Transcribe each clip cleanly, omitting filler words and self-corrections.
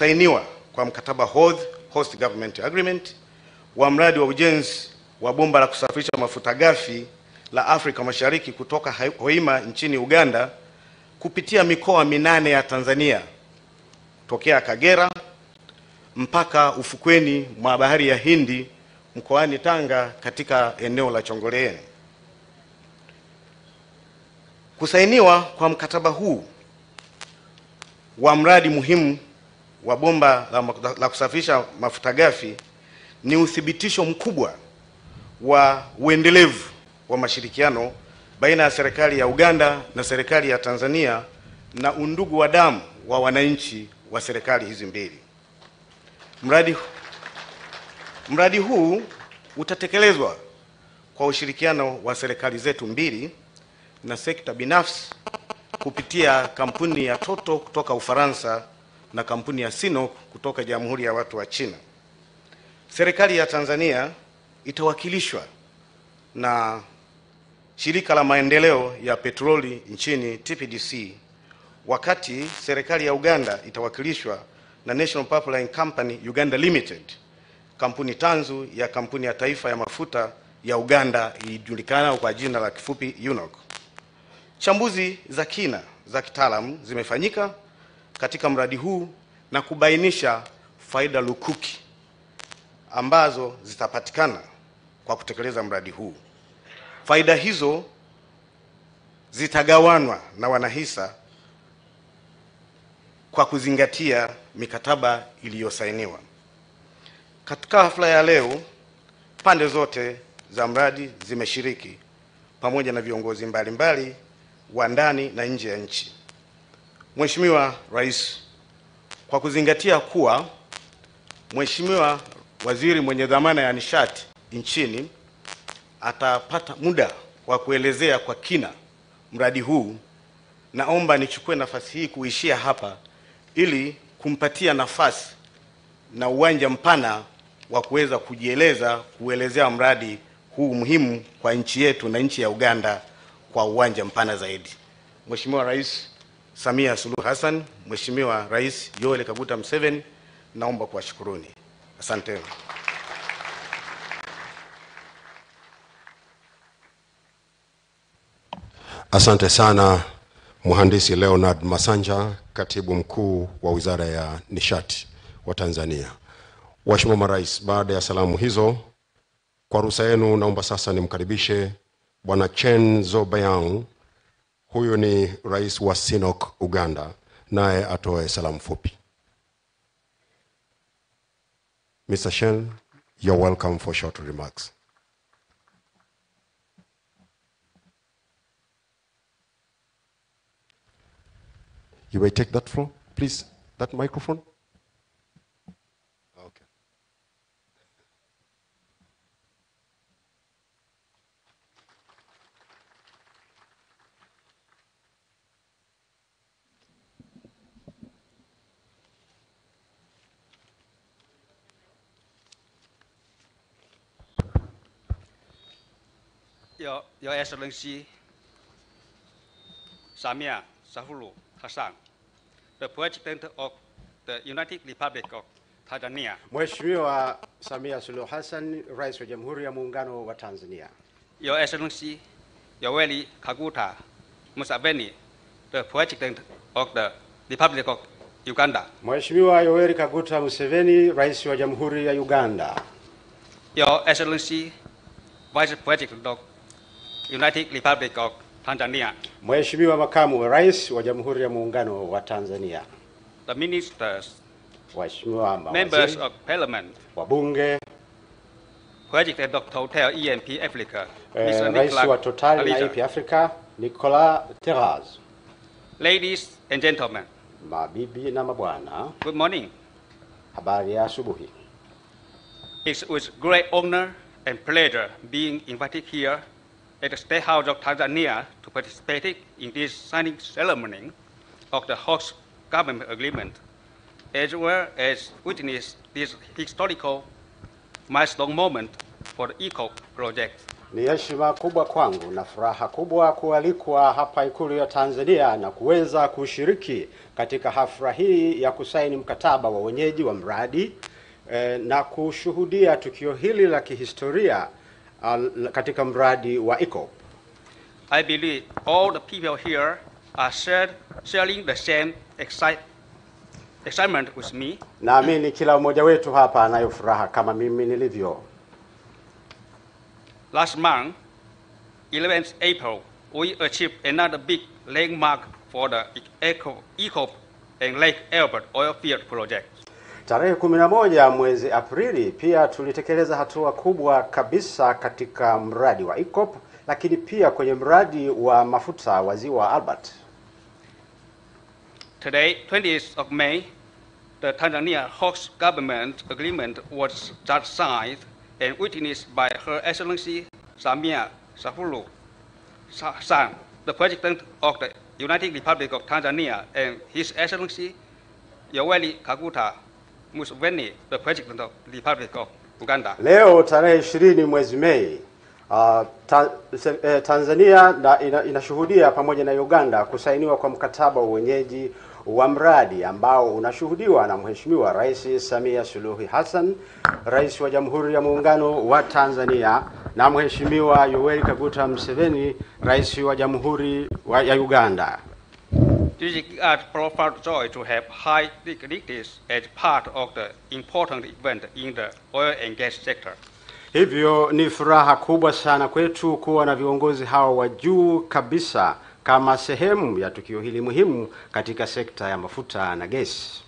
kusainiwa kwa mkataba Host Government Agreement wa mradi wa ujenzi wa bomba la kusafirisha mafuta ghafi la Afrika Mashariki kutoka Hoima nchini Uganda kupitia mikoa 8 ya Tanzania tokea Kagera mpaka ufukweni mwa bahari ya Hindi mkoani Tanga katika eneo la Chongoleani. Kusainiwa kwa mkataba huu wa mradi muhimu wa bomba la kusafirisha mafuta ghafi ni uthibitisho mkubwa wa uendelevu wa mashirikiano baina ya serikali ya Uganda na serikali ya Tanzania na undugu wa damu wa wananchi wa serikali hizi mbili. Mradi huu utatekelezwa kwa ushirikiano wa serikali zetu mbili na sekta binafsi kupitia kampuni ya TOTO kutoka Ufaransa na kampuni ya Sinopec kutoka Jamhuri ya Watu wa China. Serikali ya Tanzania itawakilishwa na shirika la maendeleo ya petroli nchini TPDC, wakati serikali ya Uganda itawakilishwa na National Pipeline Company Uganda Limited, kampuni tanzu ya kampuni ya taifa ya mafuta ya Uganda ijulikana kwa jina la kifupi UNOC. Chambuzi za kina za kitaalamu zimefanyika katika mradi huu na kubainisha faida lukuki ambazo zitapatikana kwa kutekeleza mradi huu. Faida hizo zitagawanwa na wanahisa kwa kuzingatia mikataba iliyosainiwa. Katika hafla ya leo, pande zote za mradi zimeshiriki pamoja na viongozi mbalimbali wa ndani na nje ya nchi. Mheshimiwa Rais, kwa kuzingatia kuwa Mheshimiwa Waziri mwenye dhamana ya nishati nchini atapata muda wa kuelezea kwa kina mradi huu, naomba nichukue nafasi hii kuishia hapa ili kumpatia nafasi na uwanja mpana wa kuweza kuelezea mradi huu muhimu kwa nchi yetu na nchi ya Uganda kwa uwanja mpana zaidi. Mheshimiwa Rais Samia Suluhu Hassan, Mheshimiwa Rais Yoweri Kaguta Museveni, naomba kuwashukuruni. Asante. Asante sana Mhandisi Leonard Masanja, Katibu Mkuu wa Wizara ya Nishati wa Tanzania. Waheshimiwa Marais, baada ya salamu hizo, kwa ruhusa yenu naomba sasa nimkaribishe Bwana Chen Zobayang. Huyu ni Rais wa Sinopec Uganda, naye atoe salamu fupi. Mr. Chen, you're welcome for short remarks. You may take that floor, please, that microphone. Okay. Your Excellency Samia Suluhu Hassan, the President of the United Republic of Tanzania. Mheshimiwa Samia Suluhu Hassan, Rais wa Jamhuri ya Muungano wa Tanzania. Your Excellency Yoweri Kaguta Museveni, the President of the Republic of Uganda. Mheshimiwa Yoweri Kaguta Museveni, Rais wa Jamhuri ya Uganda. Your Excellency Vice President of United Republic of Tanzania. Mheshimiwa Makamu wa Rais wa Jamhuri ya Muungano wa Tanzania. The Ministers, Waheshimiwa Members of Parliament, wabunge, President of Total E&P Africa, Rais wa Total na E&P Africa, Nicolas Terraz. Ladies and gentlemen, mabibi na mabwana, good morning. Habari ya asubuhi. It's with great honor and pleasure being invited here at the State House of Tanzania to participate in this signing ceremony of the Host Government Agreement, as well as witness this historical milestone moment for the ECO project. Ni heshima kubwa kwangu na furaha kubwa kualikwa hapa Ikulu ya Tanzania na kuweza kushiriki katika hafla hii ya kusaini mkataba wa wenyeji wa mradi na kushuhudia tukio hili la kihistoria katika mradi wa EACOP. I believe all the people here are sharing the same excitement with me. Naamini kila mmoja wetu hapa anayo furaha kama mimi nilivyo. Last month, 11th April, we achieved another big landmark for the EACOP and Lake Albert oil field project. Tarehe 11 mwezi Aprili pia tulitekeleza hatua kubwa kabisa katika mradi wa EACOP, lakini pia kwenye mradi wa mafuta wa ziwa Albert. Today, 20th of May, the Tanzania Hawks government agreement was just signed and witnessed by Her Excellency Samia Suluhu Hassan, the President of the United Republic of Tanzania, and His Excellency Yoweri Museveni, the President of the Republic of Uganda. Leo tarehe 20 mwezi Mei, Tanzania inashuhudia pamoja na Uganda kusainiwa kwa mkataba wa wenyeji wa mradi ambao unashuhudiwa na Mheshimiwa Rais Samia Suluhu Hassan, Rais wa Jamhuri ya Muungano wa Tanzania, na Mheshimiwa Yoweri Museveni, Rais wa Jamhuri ya Uganda. This is a profound joy to have high dignitaries as part of the important event in the oil and gas sector. Hivyo ni furaha kubwa sana kwetu kuwa na viongozi hao wa juu kabisa kama sehemu ya tukio hili muhimu katika sekta ya mafuta na gesi.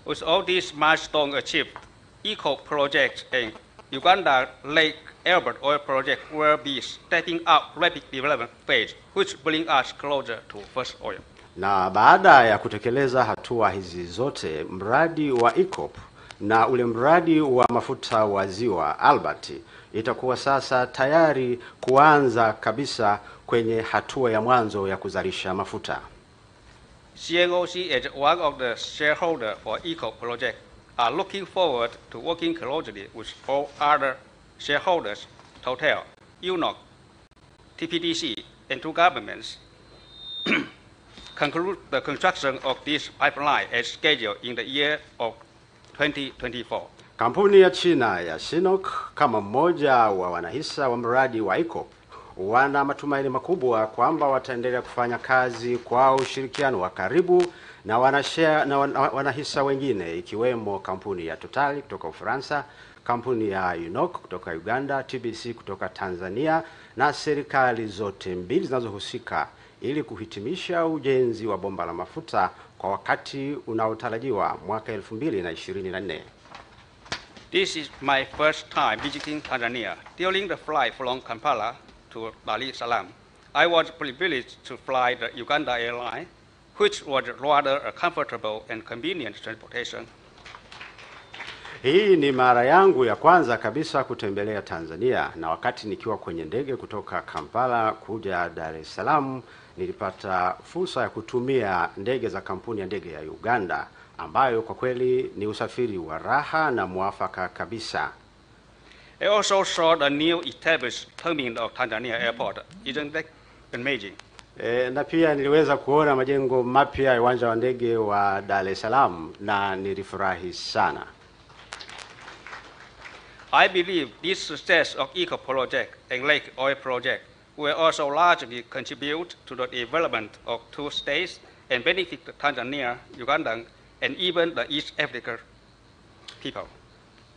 With all these milestones achieved, EACOP project and Uganda Lake Albert oil project will be stepping up rapid development phase, which bring us closer to first oil. Na baada ya kutekeleza hatua hizi zote, mradi wa EACOP na ule mradi wa mafuta wa ziwa Albert itakuwa sasa tayari kuanza kabisa kwenye hatua ya mwanzo ya kuzalisha mafuta. CNOC as one of the shareholders for EACOP project are looking forward to working closely with all other shareholders, Total, UNOC, TPDC, and two governments, conclude the construction of this pipeline as scheduled in the year of 2024. Kampuni ya China ya Sinok kama mmoja wa wanahisa wa mradi wa EACOP wana matumaini makubwa kwamba wataendelea kufanya kazi kwa ushirikiano wa karibu na wanahisa wengine ikiwemo kampuni ya Total kutoka Ufaransa, kampuni ya UNOC kutoka Uganda, TBC kutoka Tanzania na serikali zote mbili zinazohusika ili kuhitimisha ujenzi wa bomba la mafuta kwa wakati unaotarajiwa mwaka 2024. This is my first time visiting Tanzania. During the flight from Kampala to Dar es Salaam, I was privileged to fly the Uganda airline, which was rather a comfortable and convenient transportation. Hii ni mara yangu ya kwanza kabisa kutembelea Tanzania, na wakati nikiwa kwenye ndege kutoka Kampala kuja Dar es Salaam, nilipata fursa ya kutumia ndege za kampuni ya ndege ya Uganda, ambayo kwa kweli ni usafiri wa raha na muafaka kabisa. I also saw the new established terminal of Tanzania Airport. Isn't that amazing? Na pia niliweza kuona majengo mapya ya uwanja wa ndege wa Dar es Salaam na nilifurahi sana. I believe this success of EACOP project and Lake Oil project will also largely contribute to the development of two states and benefit Tanzania, Uganda, and even the East African people.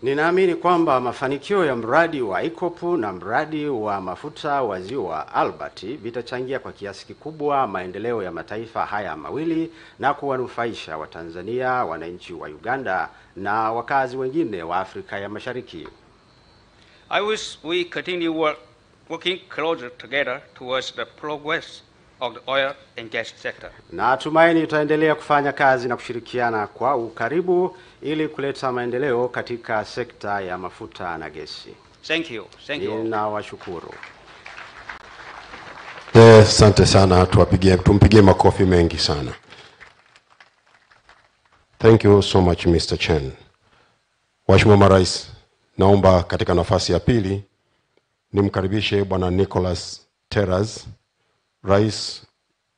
Ninaamini kwamba mafanikio ya mradi wa EACOP na mradi wa mafuta wa ziwa Albert vitachangia kwa kiasi kikubwa maendeleo ya mataifa haya mawili na kuwanufaisha wa Tanzania, wananchi wa Uganda na wakazi wengine wa Afrika ya Mashariki. I wish we continue working closer together towards the progress of the oil and gas sector. Na tumaini tutaendelea kufanya kazi na kushirikiana kwa ukaribu ili kuleta maendeleo katika sekta ya mafuta na gesi. Thank you. Thank you. Ninawashukuru. Asante sana, tumpigie makofi mengi sana. Thank you so much Mr. Chen. Mheshimiwa Rais, naomba katika nafasi ya pili nimkaribishe Bwana Nicholas Terraz, Rais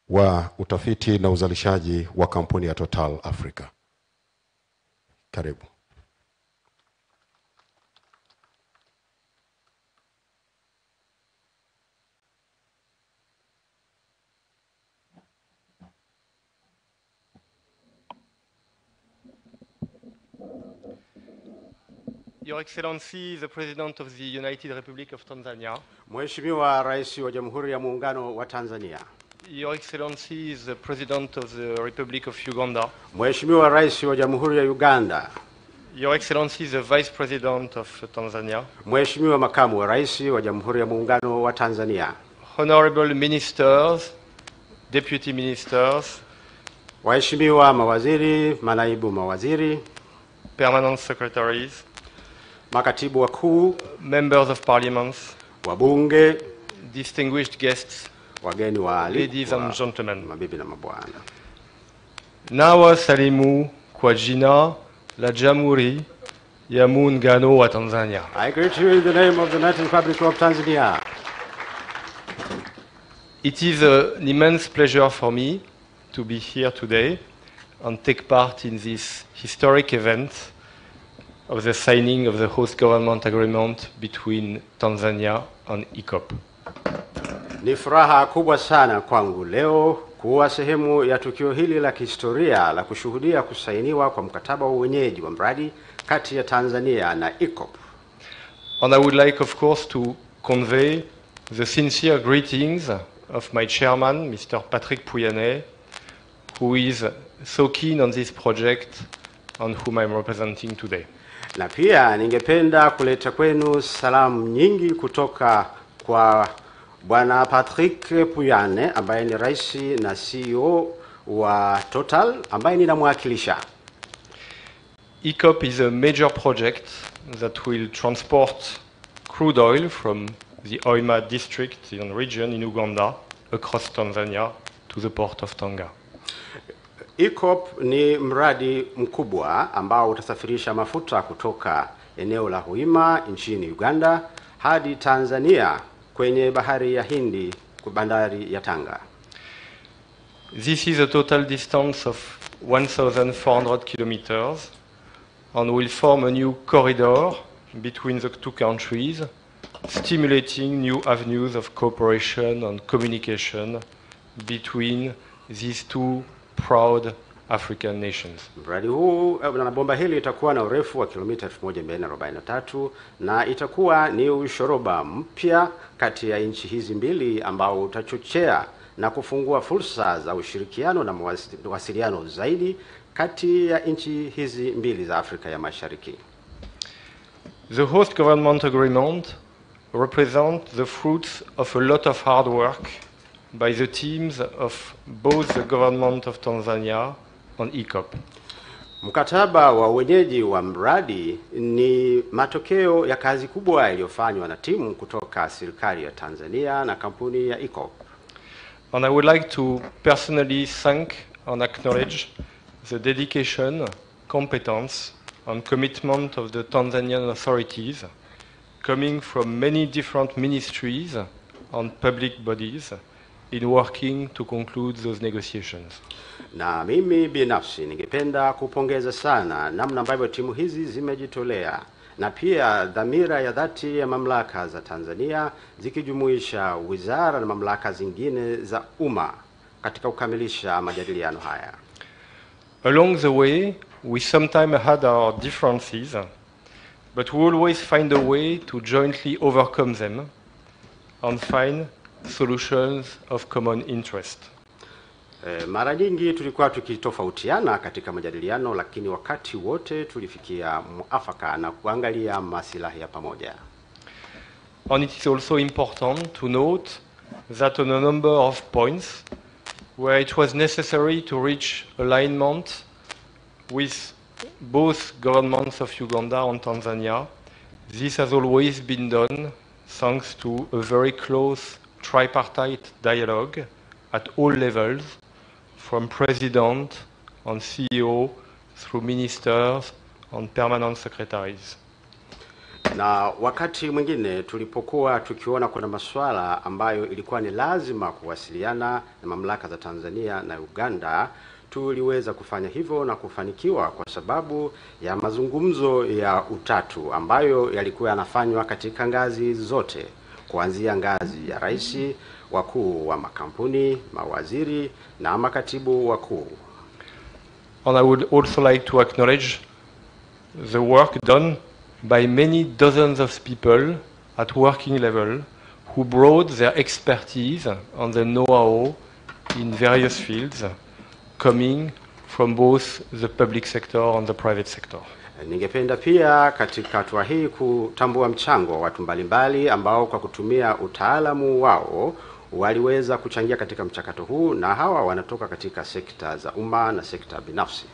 wa utafiti na uzalishaji wa kampuni ya Total Africa. Karibu. Your Excellency, the President of the United Republic of Tanzania. Mheshimiwa Rais wa Jamhuri ya Muungano wa Tanzania. Your Excellency, the President of the Republic of Uganda. Mheshimiwa Rais wa Jamhuri ya Uganda. Your Excellency, the Vice President of Tanzania. Mheshimiwa Makamu wa Rais wa Jamhuri ya Muungano wa Tanzania. Honorable Ministers, Deputy Ministers. Waheshimiwa mawaziri, manaibu mawaziri. Permanent Secretaries. Makatibu wakuu, Members of Parliament, wabunge, distinguished guests, wageni waalikwa, ladies and gentlemen, mabibi na mabwana. Nawasalimu kwa jina la Jamhuri ya Muungano wa Tanzania. I greet you in the name of the United Republic of Tanzania. It is an immense pleasure for me to be here today and take part in this historic event of the signing of the host government agreement between Tanzania and ECOP. Ni furaha kubwa sana kwangu leo kuwa sehemu ya tukio hili la kihistoria la kushuhudia kusainiwa kwa mkataba wa uwenyeji wa mradi kati ya Tanzania na ECOP. And I would like, of course, to convey the sincere greetings of my chairman, Mr. Patrick Pouyanné, who is so keen on this project and whom I'm representing today. Na pia ningependa kuleta kwenu salamu nyingi kutoka kwa Bwana Patrick Pouyanné ambaye ni rais na CEO wa Total ambaye ninamwakilisha. ECOP is a major project that will transport crude oil from the Hoima district and region in Uganda across Tanzania to the port of Tanga. ECOP ni mradi mkubwa ambao utasafirisha mafuta kutoka eneo la Hoima nchini Uganda hadi Tanzania kwenye bahari ya Hindi kwa bandari ya Tanga. This is a total distance of 1,400 kilometers and will form a new corridor between the two countries, stimulating new avenues of cooperation and communication between these two proud African nations. Mradi huu na bomba hili itakuwa na urefu wa kilomita 1443 na itakuwa ni ushoroba mpya kati ya nchi hizi mbili ambao utachochea na kufungua fursa za ushirikiano na mawasiliano zaidi kati ya nchi hizi mbili za Afrika ya Mashariki. The host government agreement represents the fruits of a lot of hard work by the teams of both the government of Tanzania and ECOP. Mkataba wa uwenyeji wa mradi ni matokeo ya kazi kubwa iliyofanywa na timu kutoka serikali ya Tanzania na kampuni ya ECOP. And I would like to personally thank and acknowledge the dedication, competence and commitment of the Tanzanian authorities coming from many different ministries and public bodies in working to conclude those negotiations. Na mimi binafsi ningependa kupongeza sana namna ambavyo timu hizi zimejitolea na pia dhamira ya dhati ya mamlaka za Tanzania zikijumuisha wizara na mamlaka zingine za umma katika kukamilisha majadiliano haya. Along the way, we sometimes had our differences, but we always find a way to jointly overcome them and find solutions of common interest. Mara nyingi tulikuwa tukitofautiana katika majadiliano, lakini wakati wote tulifikia muafaka na kuangalia maslahi ya pamoja. And it is also important to note that on a number of points where it was necessary to reach alignment with both governments of Uganda and Tanzania, this has always been done thanks to a very close tripartite dialogue at all levels, from President and CEO through ministers and permanent secretaries. Na wakati mwingine tulipokuwa tukiona kuna masuala ambayo ilikuwa ni lazima kuwasiliana na mamlaka za Tanzania na Uganda, tuliweza kufanya hivyo na kufanikiwa kwa sababu ya mazungumzo ya utatu ambayo yalikuwa yanafanywa katika ngazi zote, kuanzia ngazi ya rais, wakuu wa makampuni, mawaziri na makatibu wakuu. And I would also like to acknowledge the work done by many dozens of people at working level who brought their expertise and their know-how in various fields, coming from both the public sector and the private sector. Ningependa pia katika hatua hii kutambua mchango wa watu mbalimbali ambao kwa kutumia utaalamu wao waliweza kuchangia katika mchakato huu, na hawa wanatoka katika sekta za umma na sekta binafsi.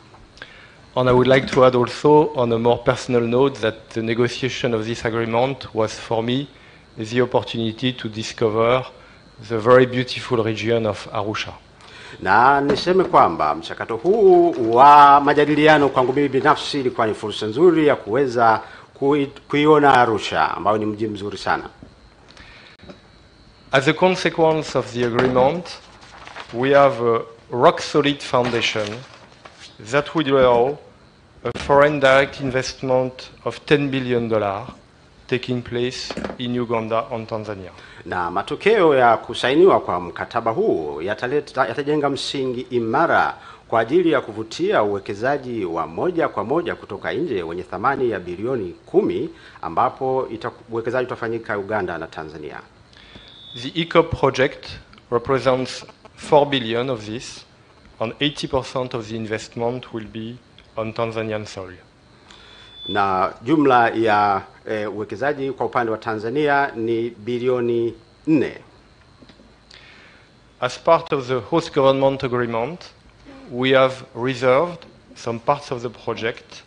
And I would like to add also, on a more personal note, that the negotiation of this agreement was for me the opportunity to discover the very beautiful region of Arusha. Na niseme kwamba mchakato huu wa majadiliano kwangu mimi binafsi ilikuwa ni fursa nzuri ya kuweza kuiona Arusha, ambao ni mji mzuri sana. As a consequence of the agreement, we have a rock-solid foundation that would allow a foreign direct investment of $10 billion taking place in Uganda and Tanzania. Na matokeo ya kusainiwa kwa mkataba huu yatajenga msingi imara kwa ajili ya kuvutia uwekezaji wa moja kwa moja kutoka nje wenye thamani ya bilioni 10, ambapo uwekezaji utafanyika Uganda na Tanzania. The ECOP project represents 4 billion of this, and 80% of the investment will be on Tanzanian soil. Na jumla ya uwekezaji kwa upande wa Tanzania ni bilioni 4. As part of the host government agreement, we have reserved some parts of the project,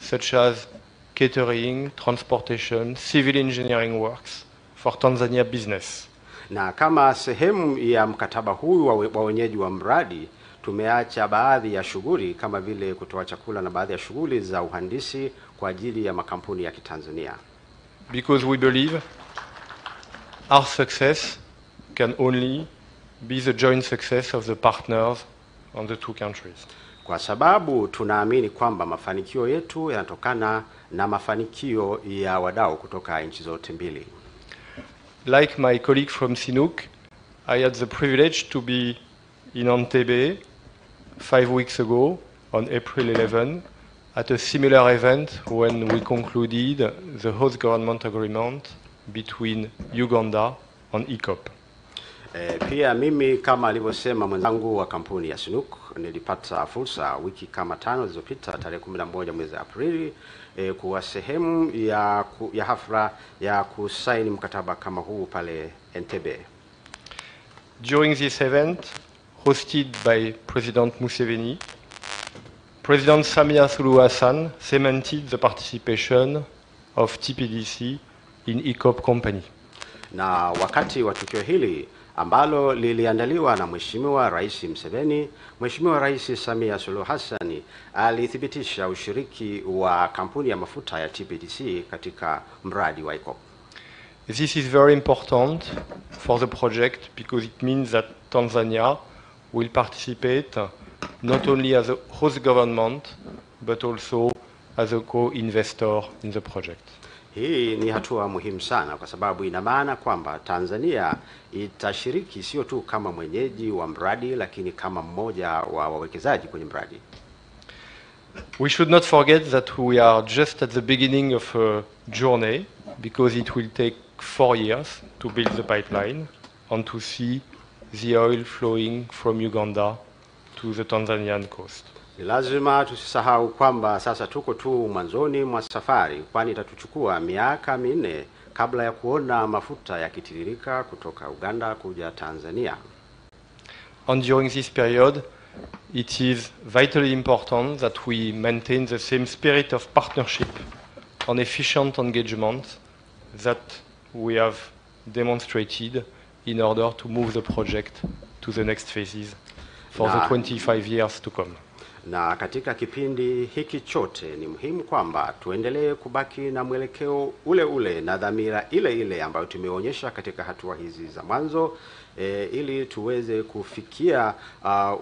such as catering, transportation, civil engineering works for Tanzania business. Na kama sehemu ya mkataba huu wa wenyeji wa mradi, tumeacha baadhi ya shughuli kama vile kutoa chakula na baadhi ya shughuli za uhandisi kwa ajili ya makampuni ya Kitanzania. Because we believe our success can only be the joint success of the partners on the two countries. Kwa sababu tunaamini kwamba mafanikio yetu yanatokana na mafanikio ya wadau kutoka nchi zote mbili. Like my colleague from Sinuk, I had the privilege to be in Entebbe 5 weeks ago on April 11 at a similar event when we concluded the host government agreement between Uganda and ECOP. Pia mimi kama alivyosema mwenzangu wa kampuni ya Sinuk, nilipata fursa wiki kama 5 zilizopita tarehe 11 mwezi Aprili kuwa sehemu ya hafla ya kusaini mkataba kama huu pale Entebbe. During this event, hosted by President Museveni, President Samia Suluhu Hassan cemented the participation of TPDC in ECOP company. Na wakati wa tukio hili ambalo liliandaliwa na Mheshimiwa Rais Museveni, Mheshimiwa Rais Samia Suluhu Hassan alithibitisha ushiriki wa kampuni ya mafuta ya TPDC katika mradi wa ECOP. This is very important for the project because it means that Tanzania will participate not only as a host government but also as a co-investor in the project. Hii ni hatua muhimu sana kwa sababu ina maana kwamba Tanzania itashiriki sio tu kama mwenyeji wa mradi lakini kama mmoja wa wawekezaji kwenye mradi. We should not forget that we are just at the beginning of a journey because it will take 4 years to build the pipeline and to see the oil flowing from Uganda to the Tanzanian coast. Ni lazima tusisahau kwamba sasa tuko tu mwanzoni mwa safari, kwani itatuchukua miaka 4 kabla ya kuona mafuta yakitiririka kutoka Uganda kuja Tanzania. And during this period, it is vitally important that we maintain the same spirit of partnership and efficient engagement that we have demonstrated in order to move the project to the next phases for the 25 years to come. Na katika kipindi hiki chote ni muhimu kwamba tuendelee kubaki na mwelekeo ule ule na dhamira ile ile ambayo tumeonyesha katika hatua hizi za mwanzo, ili tuweze kufikia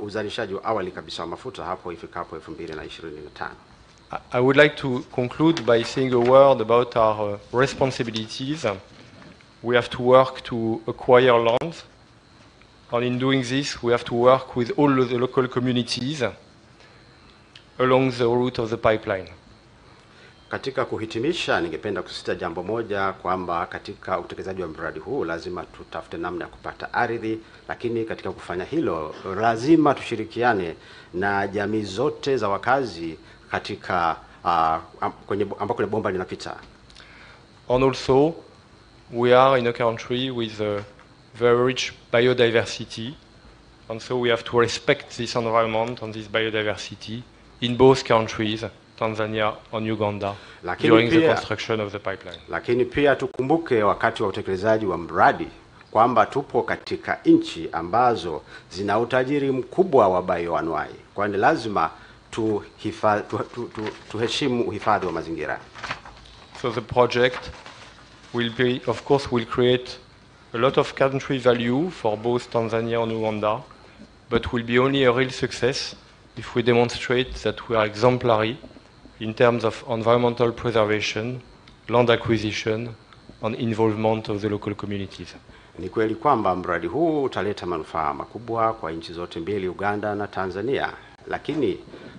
uzalishaji wa awali kabisa wa mafuta hapo ifikapo 2025. I would like to conclude by saying a word about our responsibilities. We have to work to acquire land, and in doing this, we have to work with all the local communities along the route of the pipeline. Katika kuhitimisha, ningependa kusisitiza jambo moja kwamba katika utekelezaji wa mradi huu lazima tutafute namna ya kupata ardhi, lakini katika kufanya hilo lazima tushirikiane na jamii zote za wakazi katika ambako bomba linapita. And also, we are in a country with a very rich biodiversity, and so we have to respect this environment and this biodiversity in both countries, Tanzania and Uganda, during the construction of the pipeline. Lakini pia tukumbuke wakati wa utekelezaji wa mradi kwamba tupo katika nchi ambazo zina utajiri mkubwa wa bioanuai, kwani lazima tuheshimu uhifadhi wa mazingira. So the project will be, of course, will create a lot of country value for both Tanzania and Uganda, but will be only a real success if we demonstrate that we are exemplary in terms of environmental preservation, land acquisition, and involvement of the local communities. Ni kweli kwamba mradi huu utaleta manufaa makubwa kwa nchi zote mbili, Uganda na Tanzania, lakini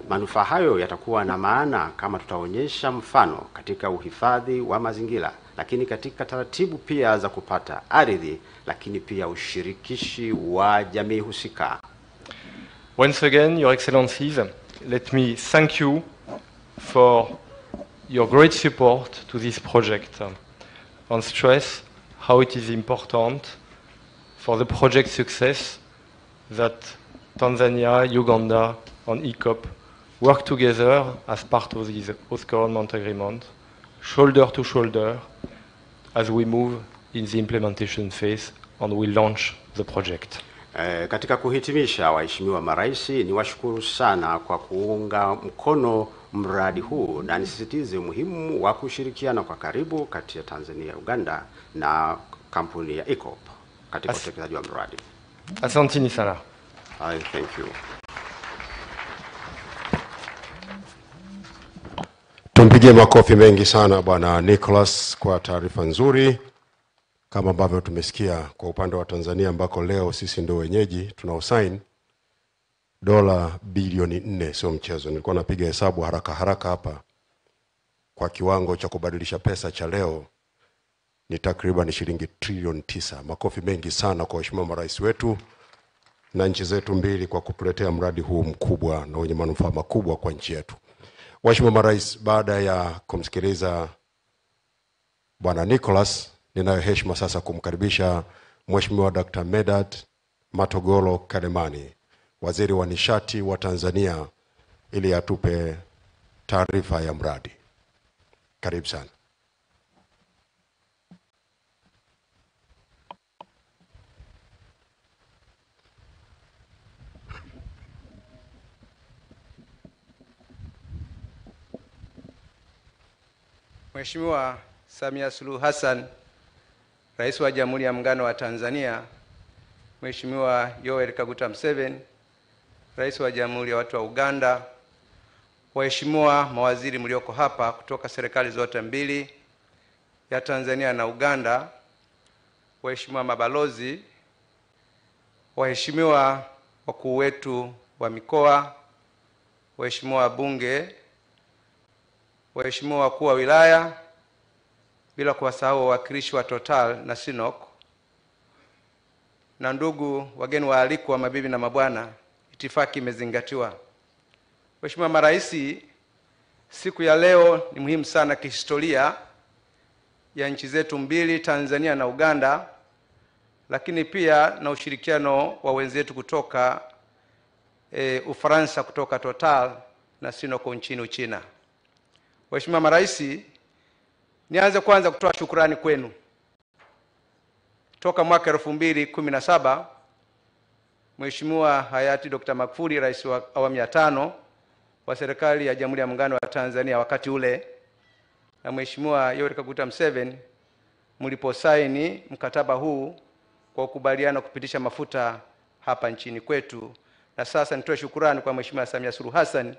manufaa hayo yatakuwa na maana kama tutaonyesha mfano katika uhifadhi wa mazingira, lakini katika taratibu pia za kupata ardhi, lakini pia ushirikishi wa jamii husika. Once again, Your Excellencies, let me thank you for your great support to this project and stress how it is important for the project success that Tanzania, Uganda, and ECOP work together as part of this post-government agreement, shoulder to shoulder, as we move in the implementation phase and we launch the project. Katika kuhitimisha, waheshimiwa marais, niwashukuru sana kwa kuunga mkono mradi huu na nisisitize umuhimu wa kushirikiana kwa karibu kati ya Tanzania, Uganda na kampuni ya ECOP katika utekelezaji wa mradi. Asanteni sana. Thank you. Tumpigie makofi mengi sana Bwana Nicholas kwa taarifa nzuri. Kama ambavyo tumesikia kwa upande wa Tanzania ambako leo sisi ndio wenyeji tunaosign, dola bilioni 4 sio mchezo. Nilikuwa napiga hesabu haraka hapa, kwa kiwango cha kubadilisha pesa cha leo ni takriban shilingi trilioni 9. Makofi mengi sana kwa waheshimiwa marais wetu na nchi zetu mbili kwa kutuletea mradi huu mkubwa na wenye manufaa makubwa kwa nchi yetu. Waheshimiwa marais, baada ya kumsikiliza Bwana Nicholas, ninayo heshima sasa kumkaribisha Mheshimiwa Dr. Medad Matogolo Kalemani, Waziri wa Nishati wa Tanzania, ili atupe taarifa ya mradi. Karibu sana. Mheshimiwa Samia Suluhu Hassan, Rais wa Jamhuri ya Muungano wa Tanzania, Mheshimiwa Yoweri Kaguta Museveni, Rais wa Jamhuri ya Watu wa Uganda, waheshimiwa mawaziri mlioko hapa kutoka serikali zote mbili ya Tanzania na Uganda, waheshimiwa mabalozi, waheshimiwa wakuu wetu wa mikoa, waheshimiwa wabunge, waheshimiwa wakuu wa wilaya, bila kuwasahau wawakilishi wa Total na Sinok, na ndugu wageni waalikwa, mabibi na mabwana, itifaki imezingatiwa. Mheshimiwa marais, siku ya leo ni muhimu sana kihistoria ya nchi zetu mbili, Tanzania na Uganda, lakini pia na ushirikiano wa wenzetu kutoka Ufaransa, kutoka Total na Sinok nchini Uchina. Mheshimiwa marais, nianze kwanza kutoa shukrani kwenu. Toka mwaka 2017 Mheshimiwa hayati Dr. Magufuli, Rais wa awamu ya 5, wa serikali ya Jamhuri ya Muungano wa Tanzania wakati ule na Mheshimiwa Yoweri Kaguta Museveni mliposaini mkataba huu kwa kukubaliana kupitisha mafuta hapa nchini kwetu. Na sasa nitoe shukrani kwa Mheshimiwa Samia Suluhu Hassan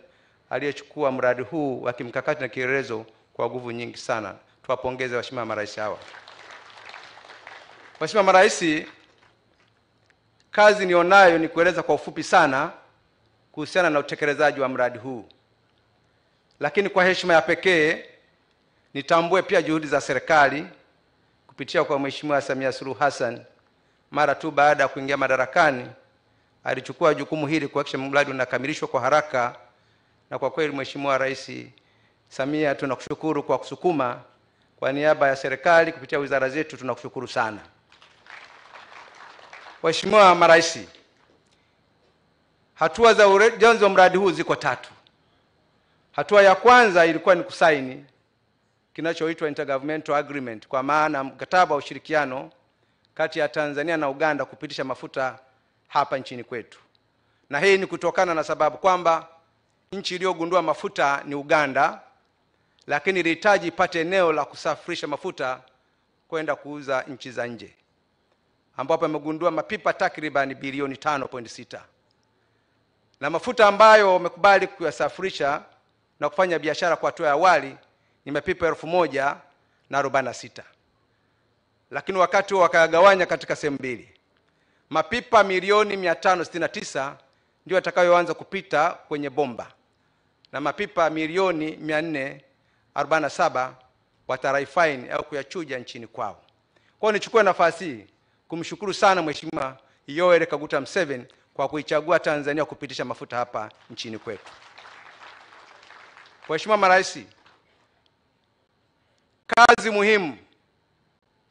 aliyechukua mradi huu wa kimkakati na kielelezo kwa nguvu nyingi sana. Tuwapongeze waheshimiwa marais hawa. Waheshimiwa marais, kazi nionayo ni kueleza kwa ufupi sana kuhusiana na utekelezaji wa mradi huu. Lakini kwa heshima ya pekee nitambue pia juhudi za serikali kupitia kwa Mheshimiwa Samia Suluhu Hassan. Mara tu baada ya kuingia madarakani alichukua jukumu hili kuhakikisha mradi unakamilishwa kwa haraka, na kwa kweli Mheshimiwa Rais Samia, tunakushukuru kwa kusukuma. Kwa niaba ya serikali kupitia wizara zetu tunakushukuru sana. Waheshimiwa marais, hatua za ujenzi wa mradi huu ziko 3. Hatua ya kwanza ilikuwa ni kusaini kinachoitwa Intergovernmental Agreement, kwa maana mkataba wa ushirikiano kati ya Tanzania na Uganda kupitisha mafuta hapa nchini kwetu. Na hii ni kutokana na sababu kwamba nchi iliyogundua mafuta ni Uganda, lakini ilihitaji ipate eneo la kusafirisha mafuta kwenda kuuza nchi za nje, ambapo amegundua mapipa takriban bilioni 5.6. Na mafuta ambayo wamekubali kuyasafirisha na kufanya biashara kwa hatua ya awali ni mapipa 1046. Lakini wakati huo wakayagawanya katika sehemu mbili. Mapipa milioni 569 ndio yatakayoanza kupita kwenye Bomba, na mapipa milioni 447 watarifine au kuyachuja nchini kwao. Kwa hiyo nichukue nafasi hii kumshukuru sana Mheshimiwa Yoweri Kaguta Museveni kwa kuichagua Tanzania kupitisha mafuta hapa nchini kwetu. Waheshimiwa marais, kazi muhimu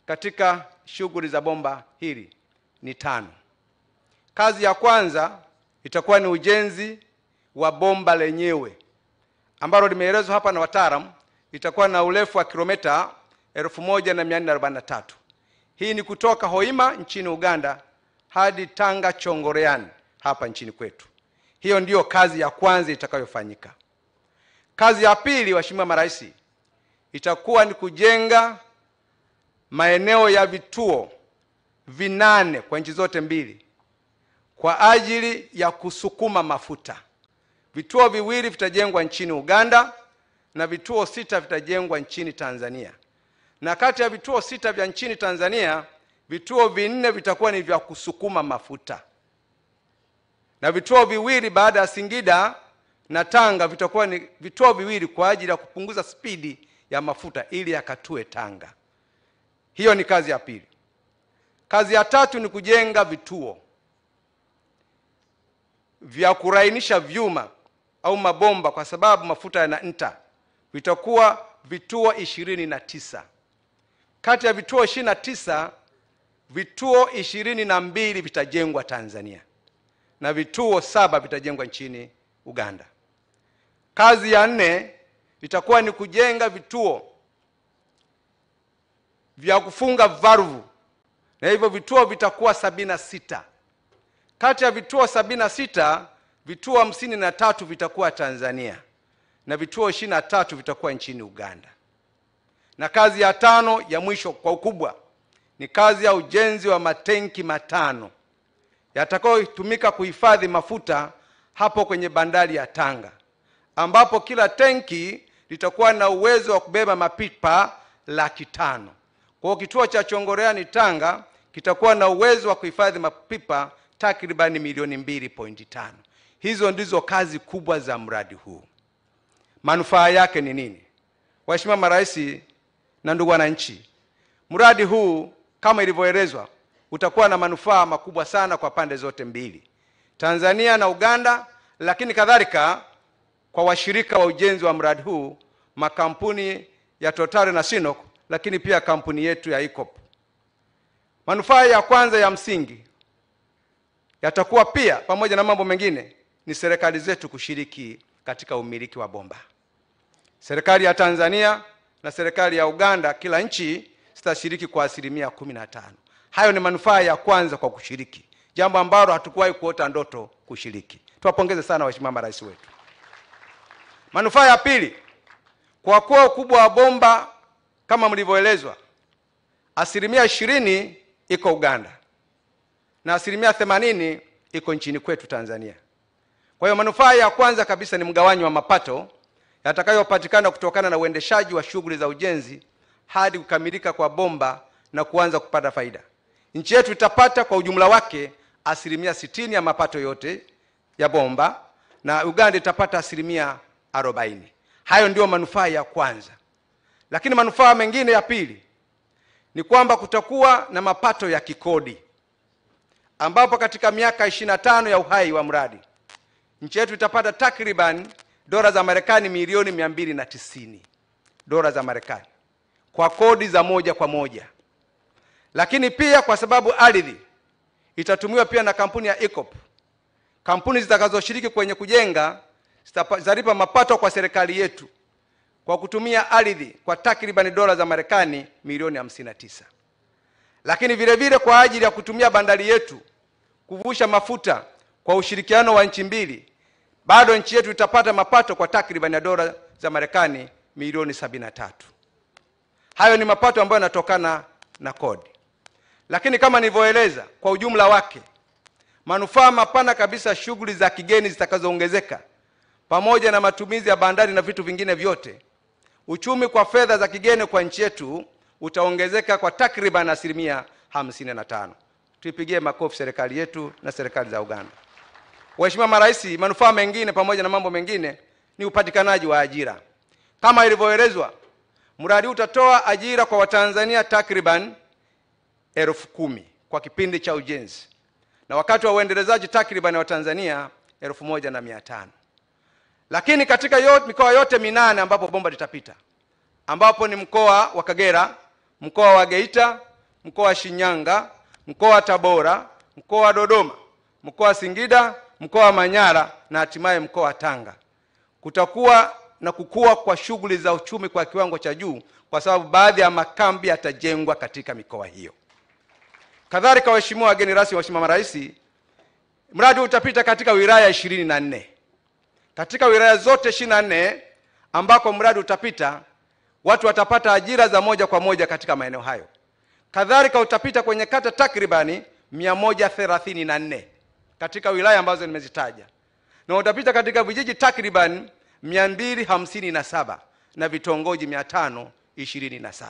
katika shughuli za bomba hili ni 5. Kazi ya kwanza itakuwa ni ujenzi wa bomba lenyewe ambalo limeelezwa hapa na wataalamu itakuwa na urefu wa kilomita 1443. Hii ni kutoka Hoima nchini Uganda hadi Tanga Chongoleani hapa nchini kwetu. Hiyo ndiyo kazi ya kwanza itakayofanyika. Kazi ya pili, waheshimiwa marais, itakuwa ni kujenga maeneo ya vituo 8 kwa nchi zote mbili kwa ajili ya kusukuma mafuta. Vituo 2 vitajengwa nchini Uganda na vituo 6 vitajengwa nchini Tanzania. Na kati ya vituo 6 vya nchini Tanzania, vituo 4 vitakuwa ni vya kusukuma mafuta. Na vituo 2 baada ya Singida na Tanga vitakuwa ni vituo 2 kwa ajili ya kupunguza spidi ya mafuta ili yakatue Tanga. Hiyo ni kazi ya pili. Kazi ya tatu ni kujenga vituo vya kurainisha vyuma au mabomba, kwa sababu mafuta yana nta. Vitakuwa vituo 29. Kati ya vituo 29, vituo 22 vitajengwa Tanzania na vituo 7 vitajengwa nchini Uganda. Kazi ya 4 itakuwa ni kujenga vituo vya kufunga valvu, na hivyo vituo vitakuwa 76. Kati ya vituo 76, vituo 53 vitakuwa Tanzania na vituo 23 vitakuwa nchini Uganda. Na kazi ya 5 ya mwisho kwa ukubwa ni kazi ya ujenzi wa matenki 5 yatakayotumika kuhifadhi mafuta hapo kwenye bandari ya Tanga, ambapo kila tenki litakuwa na uwezo wa kubeba mapipa 500,000. Kwa kituo cha Chongoleani Tanga kitakuwa na uwezo wa kuhifadhi mapipa takriban milioni 2.5. Hizo ndizo kazi kubwa za mradi huu. Manufaa yake ni nini? Waheshimiwa marais na ndugu wananchi, mradi huu kama ilivyoelezwa utakuwa na manufaa makubwa sana kwa pande zote mbili, Tanzania na Uganda, lakini kadhalika kwa washirika wa ujenzi wa mradi huu, makampuni ya Total na Sinok, lakini pia kampuni yetu ya EACOP. Manufaa ya kwanza ya msingi yatakuwa pia, pamoja na mambo mengine, ni serikali zetu kushiriki katika umiliki wa bomba. Serikali ya Tanzania na serikali ya Uganda, kila nchi zitashiriki kwa 15%. Hayo ni manufaa ya kwanza kwa kushiriki, jambo ambalo hatukuwahi kuota ndoto kushiriki. Tuwapongeze sana waheshimiwa marais wetu. Manufaa ya pili, kwa kuwa ukubwa wa bomba kama mlivyoelezwa, 20% iko Uganda na 80% iko nchini kwetu Tanzania. Kwa hiyo manufaa ya kwanza kabisa ni mgawanyo wa mapato yatakayopatikana kutokana na uendeshaji wa shughuli za ujenzi hadi kukamilika kwa bomba na kuanza kupata faida. Nchi yetu itapata kwa ujumla wake 60% ya mapato yote ya bomba na Uganda itapata 40%. Hayo ndio manufaa ya kwanza. Lakini manufaa mengine ya pili ni kwamba kutakuwa na mapato ya kikodi, ambapo katika miaka 25 ya uhai wa mradi nchi yetu itapata takriban dola za Marekani milioni 290 dola za Marekani kwa kodi za moja kwa moja. Lakini pia kwa sababu ardhi itatumiwa pia na kampuni ya EACOP, kampuni zitakazoshiriki kwenye kujenga zitalipa mapato kwa serikali yetu kwa kutumia ardhi kwa takriban dola za Marekani milioni 59. Lakini vile vile kwa ajili ya kutumia bandari yetu kuvusha mafuta kwa ushirikiano wa nchi mbili, bado nchi yetu itapata mapato kwa takriban dola za Marekani milioni 73. Hayo ni mapato ambayo yanatokana na kodi. Lakini kama nilivyoeleza, kwa ujumla wake manufaa mapana kabisa shughuli za kigeni zitakazoongezeka pamoja na matumizi ya bandari na vitu vingine vyote, uchumi kwa fedha za kigeni kwa nchi yetu utaongezeka kwa takriban 55%. Tuipigie makofi serikali yetu na serikali za Uganda. Waheshimiwa marais, manufaa mengine pamoja na mambo mengine ni upatikanaji wa ajira. Kama ilivyoelezwa, mradi utatoa ajira kwa Watanzania takriban 10,000 kwa kipindi cha ujenzi, na wakati wa uendelezaji takriban Watanzania 1,500. Lakini katika mikoa yote 8 ambapo bomba litapita, ambapo ni mkoa wa Kagera, mkoa wa Geita, mkoa wa Shinyanga, mkoa wa Tabora, mkoa wa Dodoma, mkoa wa Singida, mkoa wa Manyara na hatimaye mkoa wa Tanga, kutakuwa na kukua kwa shughuli za uchumi kwa kiwango cha juu, kwa sababu baadhi ya makambi yatajengwa katika mikoa hiyo. Kadhalika, waheshimiwa wageni rasmi, waheshimiwa marais, mradi utapita katika wilaya 24. Katika wilaya zote 24 ambako mradi utapita, watu watapata ajira za moja kwa moja katika maeneo hayo. Kadhalika utapita kwenye kata takribani 134 katika wilaya ambazo nimezitaja, na utapita katika vijiji takriban 257 na vitongoji 527.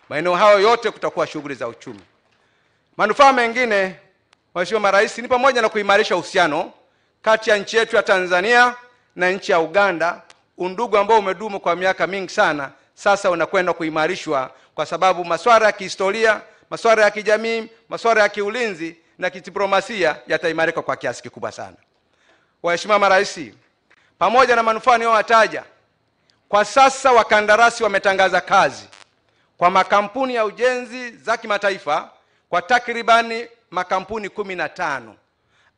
Maeneo hayo yote kutakuwa shughuli za uchumi. Manufaa mengine, waheshimiwa marais, ni pamoja na kuimarisha uhusiano kati ya nchi yetu ya Tanzania na nchi ya Uganda, undugu ambao umedumu kwa miaka mingi sana, sasa unakwenda kuimarishwa kwa sababu masuala ya kihistoria, masuala ya kijamii, masuala ya kiulinzi na kidiplomasia yataimarika kwa kiasi kikubwa sana. Waheshimiwa marais, pamoja na manufaa niliyowataja, kwa sasa wakandarasi wametangaza kazi kwa makampuni ya ujenzi za kimataifa kwa takribani makampuni 15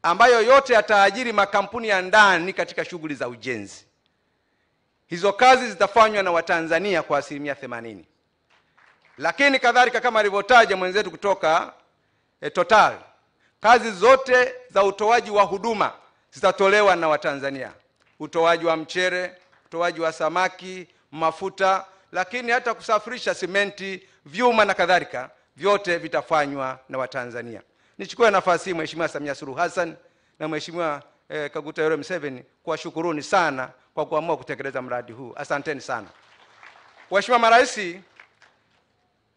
ambayo yote yataajiri makampuni ya ndani katika shughuli za ujenzi. Hizo kazi zitafanywa na Watanzania kwa 80%. Lakini kadhalika kama alivyotaja mwenzetu kutoka Total, kazi zote za utoaji wa huduma zitatolewa na Watanzania. Utoaji wa mchere, utoaji wa samaki, mafuta, lakini hata kusafirisha simenti, vyuma na kadhalika, vyote vitafanywa na Watanzania. Nichukue nafasi hii Mheshimiwa Samia Suluhu Hassan na Mheshimiwa Kaguta Yoweri Museveni kuwashukuruni sana kwa kuamua kutekeleza mradi huu. Asanteni sana. Waheshimiwa marais,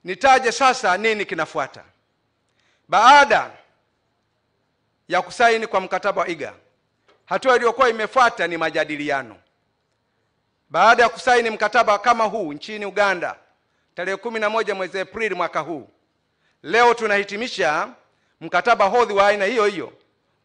nitaje sasa nini kinafuata. Baada ya kusaini kwa mkataba wa IGA, hatua iliyokuwa imefuata ni majadiliano. Baada ya kusaini mkataba kama huu nchini Uganda tarehe 11 mwezi Aprili mwaka huu, leo tunahitimisha mkataba hodhi wa aina hiyo hiyo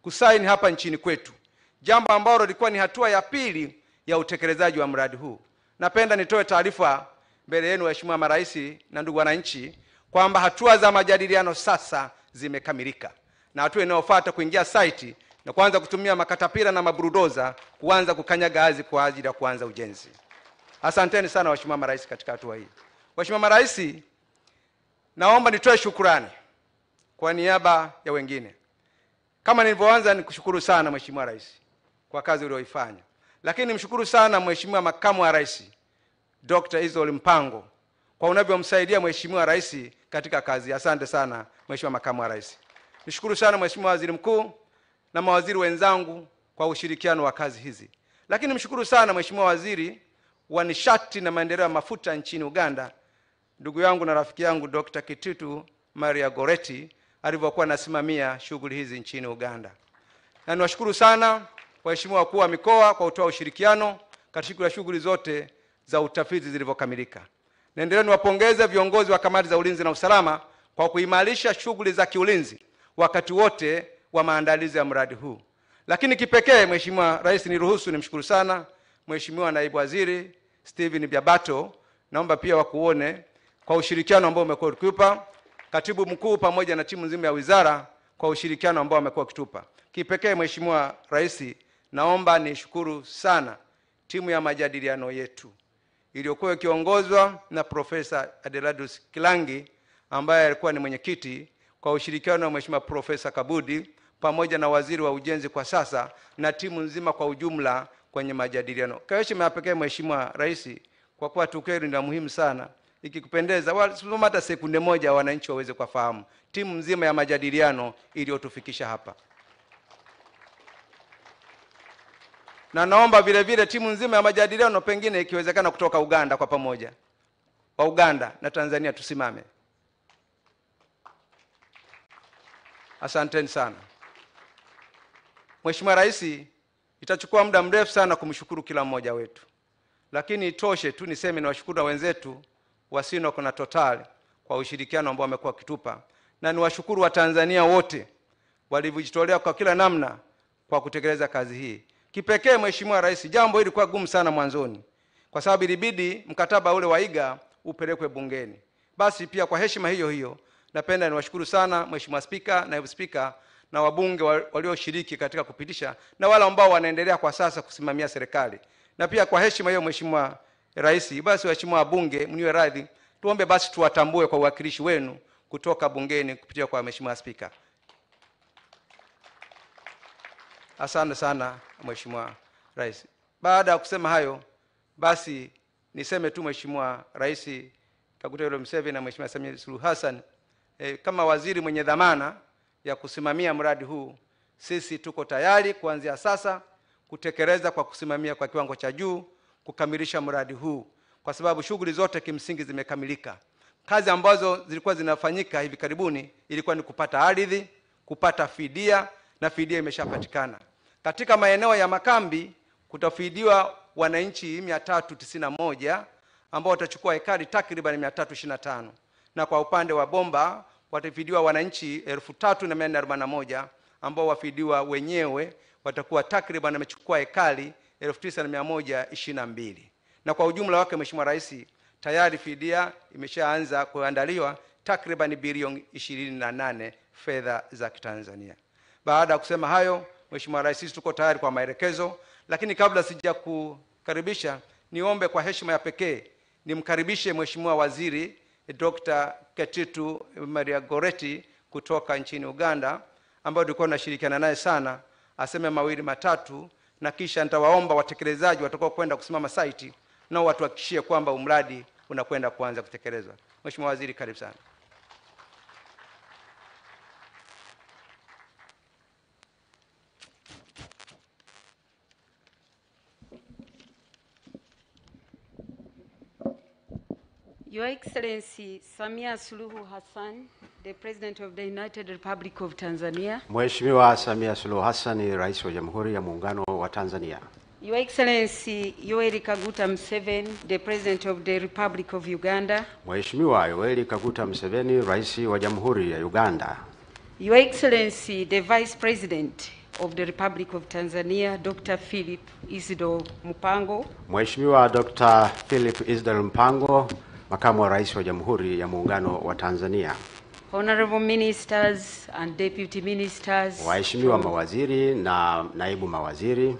kusaini hapa nchini kwetu, jambo ambalo lilikuwa ni hatua ya pili ya utekelezaji wa mradi huu. Napenda nitoe taarifa mbele yenu waheshimiwa marais na ndugu wananchi kwamba hatua za majadiliano sasa zimekamilika, na hatua inayofuata kuingia site na kuanza kutumia makatapira na maburudoza kuanza kukanyaga ardhi kwa ajili ya kuanza ujenzi. Asanteni sana waheshimiwa marais katika hatua hii. Waheshimiwa marais, naomba nitoe shukrani kwa niaba ya wengine. Kama nilivyoanza, nikushukuru sana Mheshimiwa Rais kwa kazi uliyoifanya. Lakini nimshukuru sana Mheshimiwa Makamu wa Rais Dr. Israel Mpango kwa unavyomsaidia Mheshimiwa Rais katika kazi. Asante sana Mheshimiwa Makamu wa Rais. Nishukuru sana Mheshimiwa Waziri Mkuu na mawaziri wenzangu kwa ushirikiano wa kazi hizi. Lakini nimshukuru sana Mheshimiwa Waziri wa Nishati na Maendeleo ya Mafuta nchini Uganda, ndugu yangu na rafiki yangu Dr. Kititu Maria Goreti alivyokuwa anasimamia shughuli hizi nchini Uganda. Na niwashukuru sana waheshimiwa wakuu wa mikoa kwa kutoa ushirikiano katika shughuli zote za utafiti zilivyokamilika. Naendelea niwapongeze viongozi wa kamati za ulinzi na usalama kwa kuimarisha shughuli za kiulinzi wakati wote wa maandalizi ya mradi huu. Lakini kipekee Mheshimiwa Rais, niruhusu nimshukuru sana Mheshimiwa Naibu Waziri Stephen Biabato, naomba pia wakuone kwa ushirikiano ambao umekuwa ukitupa, Katibu Mkuu pamoja na timu nzima ya wizara kwa ushirikiano ambao wamekuwa wakitupa. Kipekee Mheshimiwa Rais, naomba nishukuru sana timu ya majadiliano yetu iliyokuwa ikiongozwa na Profesa Adeladus Kilangi ambaye alikuwa ni mwenyekiti, kwa ushirikiano wa Mheshimiwa Profesa Kabudi pamoja na waziri wa ujenzi kwa sasa na timu nzima kwa ujumla kwenye majadiliano. Kwa heshima pekee Mheshimiwa Rais, kwa kuwa tukio hili ni muhimu sana, ikikupendeza hata sekunde moja wananchi waweze kufahamu timu nzima ya majadiliano iliyotufikisha hapa. Na naomba vile vile timu nzima ya majadiliano pengine ikiwezekana kutoka Uganda kwa pamoja, wa Uganda na Tanzania tusimame. Asanteni sana. Mheshimiwa Rais, itachukua muda mrefu sana kumshukuru kila mmoja wetu. Lakini itoshe tu niseme na washukuru na wenzetu wa Sinok na Total kwa ushirikiano ambao wamekuwa kitupa. Na niwashukuru wa Tanzania wote walivyojitolea kwa kila namna kwa kutekeleza kazi hii. Kipekee Mheshimiwa Rais, jambo hili kwa gumu sana mwanzoni, kwa sababu ilibidi mkataba ule wa IGA upelekwe bungeni. Basi pia kwa heshima hiyo hiyo napenda niwashukuru sana Mheshimiwa Spika, Naibu Spika na wabunge walioshiriki katika kupitisha na wale ambao wanaendelea kwa sasa kusimamia serikali. Na pia kwa heshima hiyo Mheshimiwa Rais, basi waheshimiwa wabunge mniwe radhi, tuombe basi tuwatambue kwa uwakilishi wenu kutoka bungeni kupitia kwa Mheshimiwa Spika. Asante sana Mheshimiwa Rais. Baada ya kusema hayo, basi niseme tu Mheshimiwa Rais Kaguta Museveni na Mheshimiwa Samia Suluhu Hassan, kama waziri mwenye dhamana ya kusimamia mradi huu, sisi tuko tayari kuanzia sasa kutekeleza kwa kusimamia kwa kiwango cha juu kukamilisha mradi huu, kwa sababu shughuli zote kimsingi zimekamilika. Kazi ambazo zilikuwa zinafanyika hivi karibuni ilikuwa ni kupata ardhi, kupata fidia, na fidia imeshapatikana. Katika maeneo ya makambi kutafidiwa wananchi 391 ambao watachukua ekari takriban 325, na kwa upande wa Bomba watafidiwa wananchi 3441 ambao wafidiwa wenyewe watakuwa takriban wamechukua ekari 9122. Na kwa ujumla wake Mheshimiwa Rais, tayari fidia imeshaanza kuandaliwa takriban bilioni 28 fedha za Kitanzania. Baada ya kusema hayo Mheshimiwa Rais, sisi tuko tayari kwa maelekezo, lakini kabla sija kukaribisha, niombe kwa heshima ya pekee nimkaribishe Mheshimiwa Waziri Dr. Kititu Maria Goreti kutoka nchini Uganda, ambao tulikuwa tunashirikiana naye sana, aseme mawili matatu, na kisha nitawaomba watekelezaji watakao kwenda kusimama site nao watuhakikishie kwamba mradi unakwenda kuanza kutekelezwa. Mheshimiwa Waziri, karibu sana. Your Excellency Samia Suluhu Hassan, the President of the United Republic of Tanzania. Mheshimiwa Samia Suluhu Hassan, Rais wa Jamhuri ya Muungano wa Tanzania. Your Excellency Yoweri Kaguta Museveni, the President of the Republic of Uganda. Mheshimiwa Yoweri Kaguta Museveni, Rais wa Jamhuri ya Uganda. Your Excellency the Vice President of the Republic of Tanzania, Dr. Philip Isdor Mpango. Mheshimiwa Dr. Philip Isdor Mpango, Makamu wa Rais wa Jamhuri ya Muungano wa Tanzania. Honorable Ministers and Deputy Ministers. Waheshimiwa mawaziri na naibu mawaziri.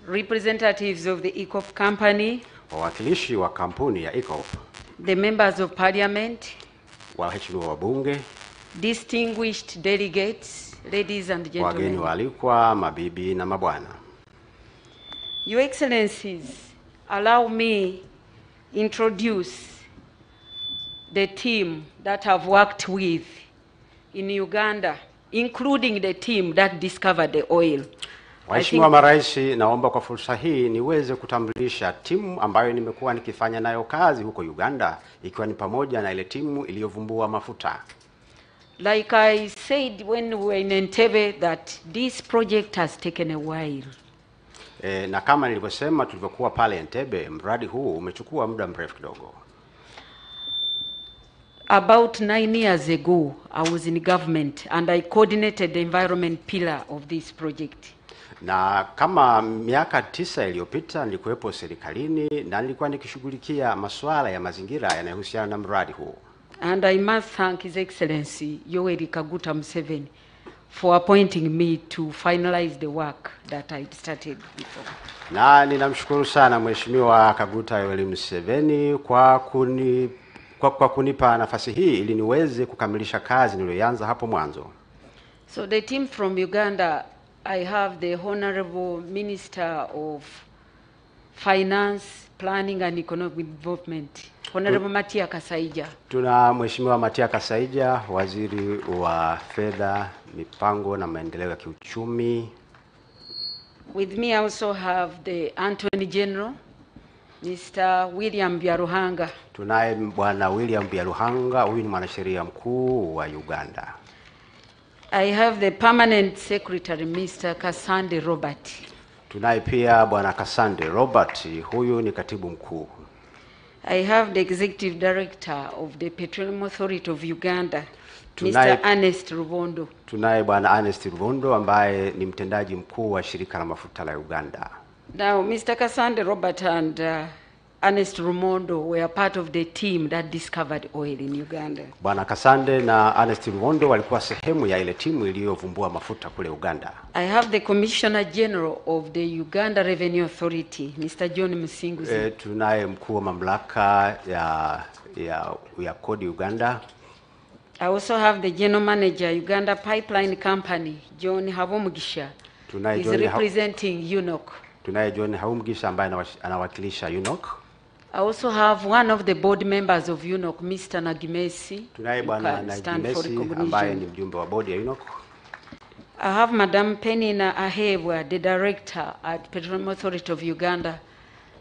Representatives of the EACOP company. Wawakilishi wa kampuni ya EACOP. The members of Parliament. Waheshimiwa wabunge. Distinguished delegates, ladies and gentlemen. Wageni waalikwa, mabibi na mabwana. Your Excellencies, allow me introduce the team that I've worked with in Uganda, including the team that discovered the oil. Waheshimiwa marais, naomba kwa fursa hii niweze kutambulisha timu ambayo nimekuwa nikifanya nayo kazi huko Uganda, ikiwa ni pamoja na ile timu iliyovumbua mafuta. Like I said when we were in Entebbe, that this project has taken a while. Na kama nilivyosema tulivyokuwa pale Entebbe, mradi huu umechukua muda mrefu kidogo. About 9 years ago, I was in government and I coordinated the environment pillar of this project. Na kama miaka 9 iliyopita nilikuwepo serikalini na nilikuwa nikishughulikia masuala ya mazingira yanayohusiana na mradi huu. And I must thank His Excellency Yoweri Kaguta Museveni for appointing me to finalize the work that I started before. Na ninamshukuru sana Mheshimiwa Kaguta Yoweri Museveni kwa kunipa nafasi hii ili niweze kukamilisha kazi niliyoanza hapo mwanzo. So the team from Uganda, I have the Honorable Minister of Finance, Planning and Economic Development, Honorable Matia Kasaija. Tuna Mheshimiwa Matia Kasaija, Waziri wa Fedha, Mipango na Maendeleo ya Kiuchumi. With me I also have the Attorney General, Mr. William Byaruhanga. Tunaye Bwana William Byaruhanga, huyu ni mwanasheria mkuu wa Uganda. I have the Permanent Secretary, Mr. Kasande Robert. Tunaye pia Bwana Kasande Robert, huyu ni katibu mkuu. I have the Executive Director of the Petroleum Authority of Uganda, Mr. Ernest Rubondo. Tunaye Bwana Ernest Rubondo ambaye ni mtendaji mkuu wa shirika la mafuta la Uganda. Now, Mr. Kasande Robert and Ernest Rubondo were part of the team that discovered oil in Uganda. Bwana Kasande na Ernest Rubondo walikuwa sehemu ya ile timu iliyovumbua mafuta kule Uganda. I have the Commissioner General of the Uganda Revenue Authority, Mr. John Musinguzi. Tunaye mkuu wa mamlaka ya kodi Uganda. I also have the General Manager, Uganda Pipeline Company, John Habumugisha. He's representing UNOC. Tunaye John Habumugisha ambaye anawakilisha UNOC. I also have one of the board members of UNOC, Mr. Nagimesi. Tunaye Bwana Nagimesi ambaye ni mjumbe wa bodi ya UNOC. I have Madam Penina Ahebwa, the director at Petroleum Authority of Uganda.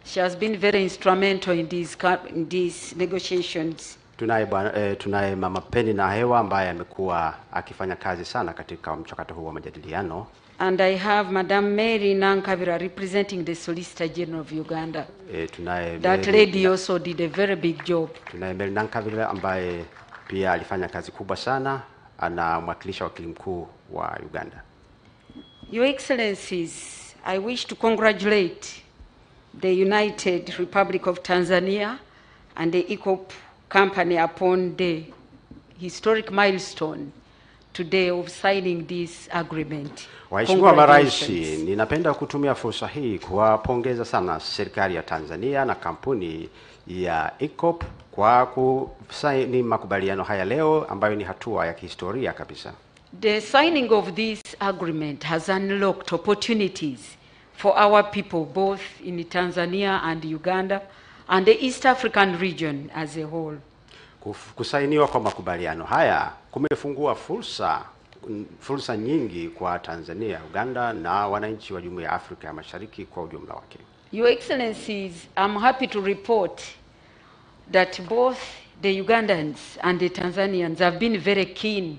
She has been very instrumental in these negotiations. Tunaye Mama Penina Ahebwa ambaye amekuwa akifanya kazi sana katika mchakato huu wa majadiliano. And I have Madam Mary Nankabira representing the Solicitor General of Uganda. That lady also did a very big job. Tunaye Mary Nankabira ambaye pia alifanya kazi kubwa sana, anamwakilisha wakili mkuu wa Uganda. Your Excellencies, I wish to congratulate the United Republic of Tanzania and the ECOP company upon the historic milestone today of signing this agreement. Waheshimiwa marais, ninapenda kutumia fursa hii kuwapongeza sana serikali ya Tanzania na kampuni ya ECOP kwa kusaini makubaliano haya leo ambayo ni hatua ya kihistoria kabisa. The signing of this agreement has unlocked opportunities for our people both in Tanzania and Uganda and the East African region as a whole. Kusainiwa kwa makubaliano haya kumefungua fursa nyingi kwa Tanzania, Uganda na wananchi wa Jumuiya ya Afrika ya Mashariki kwa ujumla wake. Your Excellencies, I'm happy to report that both the Ugandans and the Tanzanians have been very keen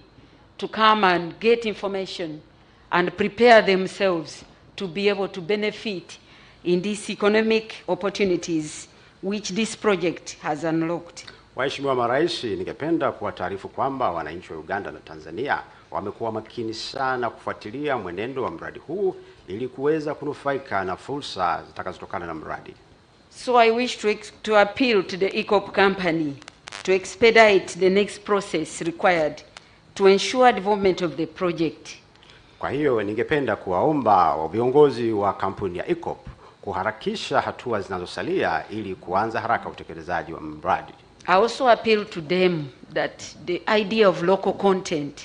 to come and get information and prepare themselves to be able to benefit in these economic opportunities which this project has unlocked. Waheshimiwa marais, ningependa kuwataarifu kwamba wananchi wa Uganda na Tanzania wamekuwa makini sana kufuatilia mwenendo wa mradi huu ili kuweza kunufaika na fursa zitakazotokana na mradi. So I wish to appeal to the ECOP company to expedite the next process required to ensure development of the project. Kwa hiyo ningependa kuwaomba viongozi wa kampuni ya ECOP kuharakisha hatua zinazosalia ili kuanza haraka utekelezaji wa mradi. I also appeal to them that the idea of local content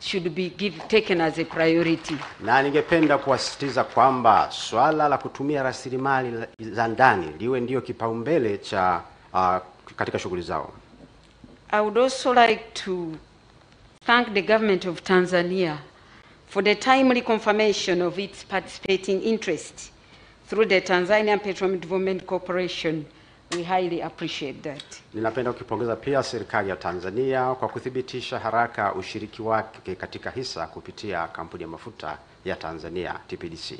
should be taken as a priority. Na ningependa kuwasisitiza kwamba swala la kutumia rasilimali za ndani liwe ndio kipaumbele cha katika shughuli zao. I would also like to thank the government of Tanzania for the timely confirmation of its participating interest through the Tanzanian Petroleum Development Corporation. We highly appreciate that. Ninapenda kukipongeza pia serikali ya Tanzania kwa kuthibitisha haraka ushiriki wake katika hisa kupitia kampuni ya mafuta ya Tanzania TPDC.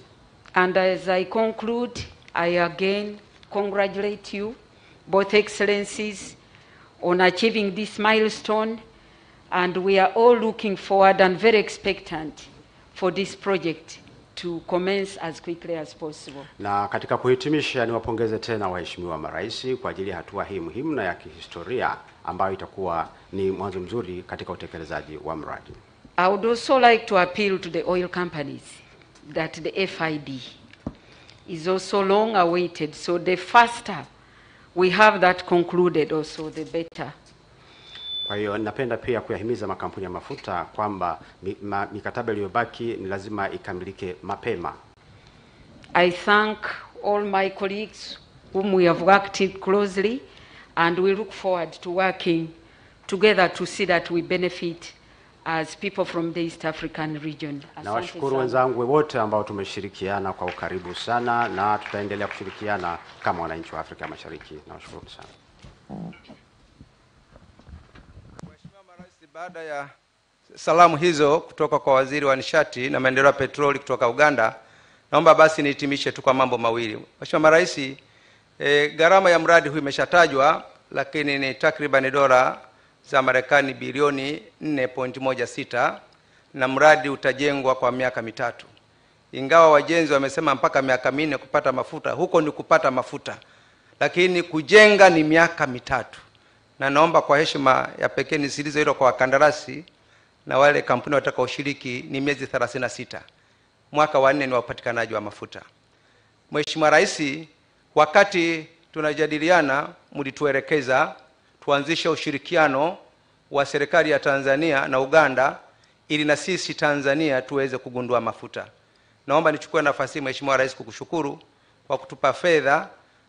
And as I conclude, I again congratulate you, both excellencies, on achieving this milestone, and we are all looking forward and very expectant for this project to commence as quickly as possible. Na katika kuhitimisha, niwapongeze tena waheshimiwa marais kwa ajili ya hatua hii muhimu na ya kihistoria ambayo itakuwa ni mwanzo mzuri katika utekelezaji wa mradi. I would also like to appeal to the oil companies that the FID is also long awaited, so the faster we have that concluded also the better. Kwa hiyo napenda pia kuyahimiza makampuni ya mafuta kwamba mikataba iliyobaki ni lazima ikamilike mapema. I thank all my colleagues whom we have worked closely, and we look forward to working together to see that we benefit as people from the East African region. Na washukuru wenzangu wote ambao tumeshirikiana kwa ukaribu sana, na tutaendelea kushirikiana kama wananchi wa Afrika Mashariki. Na washukuru sana. Baada ya salamu hizo kutoka kwa waziri wa nishati na maendeleo ya petroli kutoka Uganda, naomba basi nihitimishe tu kwa mambo mawili. Mheshimiwa Marais, gharama ya mradi huu imeshatajwa, lakini ni takriban dola za Marekani bilioni 4.16 na mradi utajengwa kwa miaka mitatu. Ingawa wajenzi wamesema mpaka miaka 4 kupata mafuta, huko ni kupata mafuta, lakini kujenga ni miaka mitatu. Na naomba kwa heshima ya pekee nisilize hilo kwa wakandarasi na wale kampuni watakaoshiriki, ni miezi 36. Mwaka wa 4 ni upatikanaji wa mafuta. Mheshimiwa Rais, wakati tunajadiliana mlituelekeza tuanzishe ushirikiano wa serikali ya Tanzania na Uganda ili na sisi Tanzania tuweze kugundua mafuta. Naomba nichukue nafasi hii Mheshimiwa Rais kukushukuru kwa kutupa fedha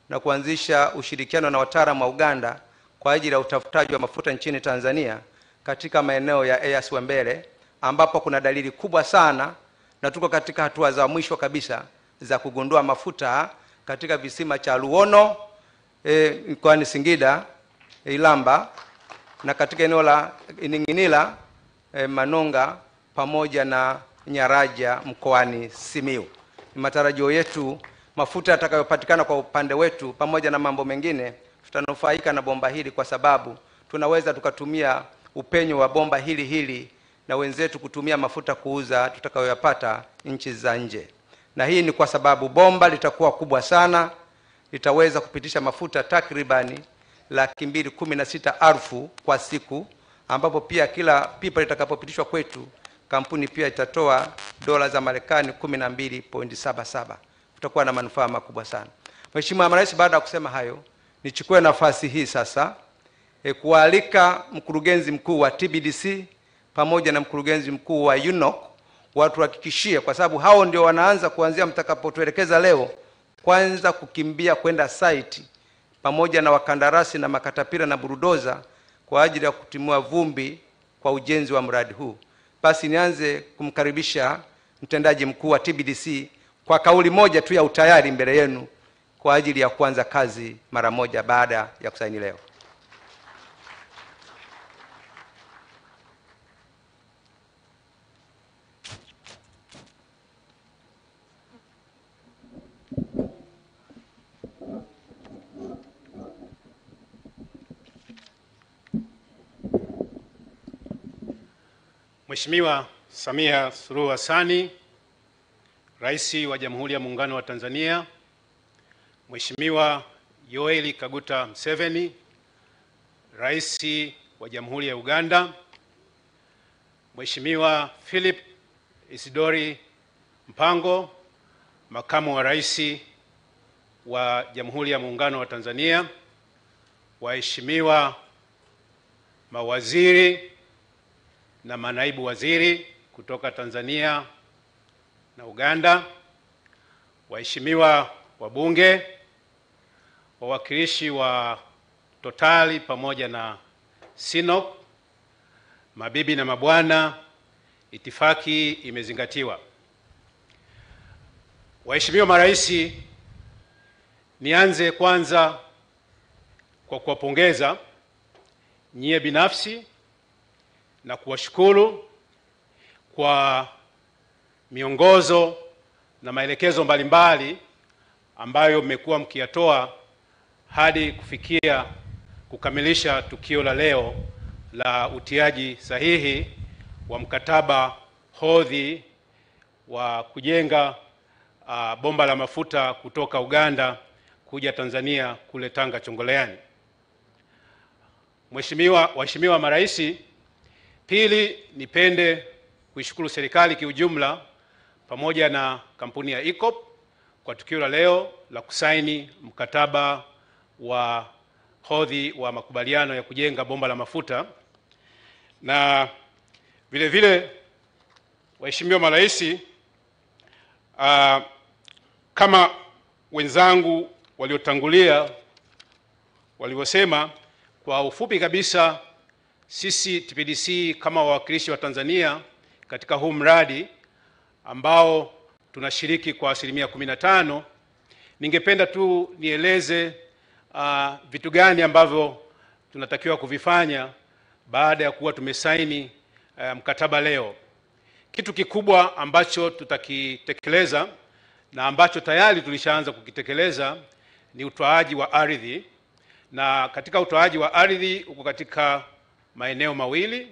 na kuanzisha ushirikiano na wataalamu wa Uganda kwa ajili ya utafutaji wa mafuta nchini Tanzania katika maeneo ya EAS Wembere, ambapo kuna dalili kubwa sana na tuko katika hatua za mwisho kabisa za kugundua mafuta katika visima cha Luono mkoani Singida, Ilamba, na katika eneo la Ninginila, Manonga, pamoja na Nyaraja mkoani Simiyu. Ni matarajio yetu mafuta yatakayopatikana kwa upande wetu pamoja na mambo mengine tutanufaika na bomba hili, kwa sababu tunaweza tukatumia upenyo wa bomba hili na wenzetu kutumia mafuta kuuza tutakayoyapata nchi za nje. Na hii ni kwa sababu bomba litakuwa kubwa sana, litaweza kupitisha mafuta takribani 216,000 kwa siku, ambapo pia kila pipa litakapopitishwa kwetu kampuni pia itatoa dola za Marekani 12.77. Tutakuwa na manufaa makubwa sana. Mheshimiwa Rais, baada ya kusema hayo, nichukue nafasi hii sasa kualika mkurugenzi mkuu wa TBDC pamoja na mkurugenzi mkuu wa UNOC watuhakikishie, kwa sababu hao ndio wanaanza kuanzia mtakapotuelekeza leo, kwanza kukimbia kwenda site pamoja na wakandarasi na makatapira na burudoza kwa ajili ya kutimua vumbi kwa ujenzi wa mradi huu. Basi nianze kumkaribisha mtendaji mkuu wa TBDC kwa kauli moja tu ya utayari mbele yenu kwa ajili ya kuanza kazi mara moja baada ya kusaini leo. Mheshimiwa Samia Suluhu Hassan, Rais wa Jamhuri ya Muungano wa Tanzania, Mheshimiwa Yoweri Kaguta Museveni, Rais wa Jamhuri ya Uganda, Mheshimiwa Philip Isidori Mpango, Makamu wa Rais wa Jamhuri ya Muungano wa Tanzania, waheshimiwa mawaziri na manaibu waziri kutoka Tanzania na Uganda, waheshimiwa wabunge, wawakilishi wa Totali pamoja na Sinok, mabibi na mabwana, itifaki imezingatiwa. Waheshimiwa marais, nianze kwanza kwa kuwapongeza nyie binafsi na kuwashukuru kwa miongozo na maelekezo mbalimbali ambayo mmekuwa mkiyatoa hadi kufikia kukamilisha tukio la leo la utiaji sahihi wa mkataba hodhi wa kujenga bomba la mafuta kutoka Uganda kuja Tanzania kule Tanga Chongoleani. Waheshimiwa marais, pili, nipende kuishukuru serikali kiujumla pamoja na kampuni ya EACOP kwa tukio la leo la kusaini mkataba wa hodhi wa makubaliano ya kujenga bomba la mafuta. Na vile vile waheshimiwa marais, kama wenzangu waliotangulia walivyosema, kwa ufupi kabisa, sisi TPDC kama wawakilishi wa Tanzania katika huu mradi ambao tunashiriki kwa 15%, ningependa tu nieleze vitu gani ambavyo tunatakiwa kuvifanya baada ya kuwa tumesaini mkataba leo. Kitu kikubwa ambacho tutakitekeleza na ambacho tayari tulishaanza kukitekeleza ni utoaji wa ardhi. Na katika utoaji wa ardhi uko katika maeneo mawili.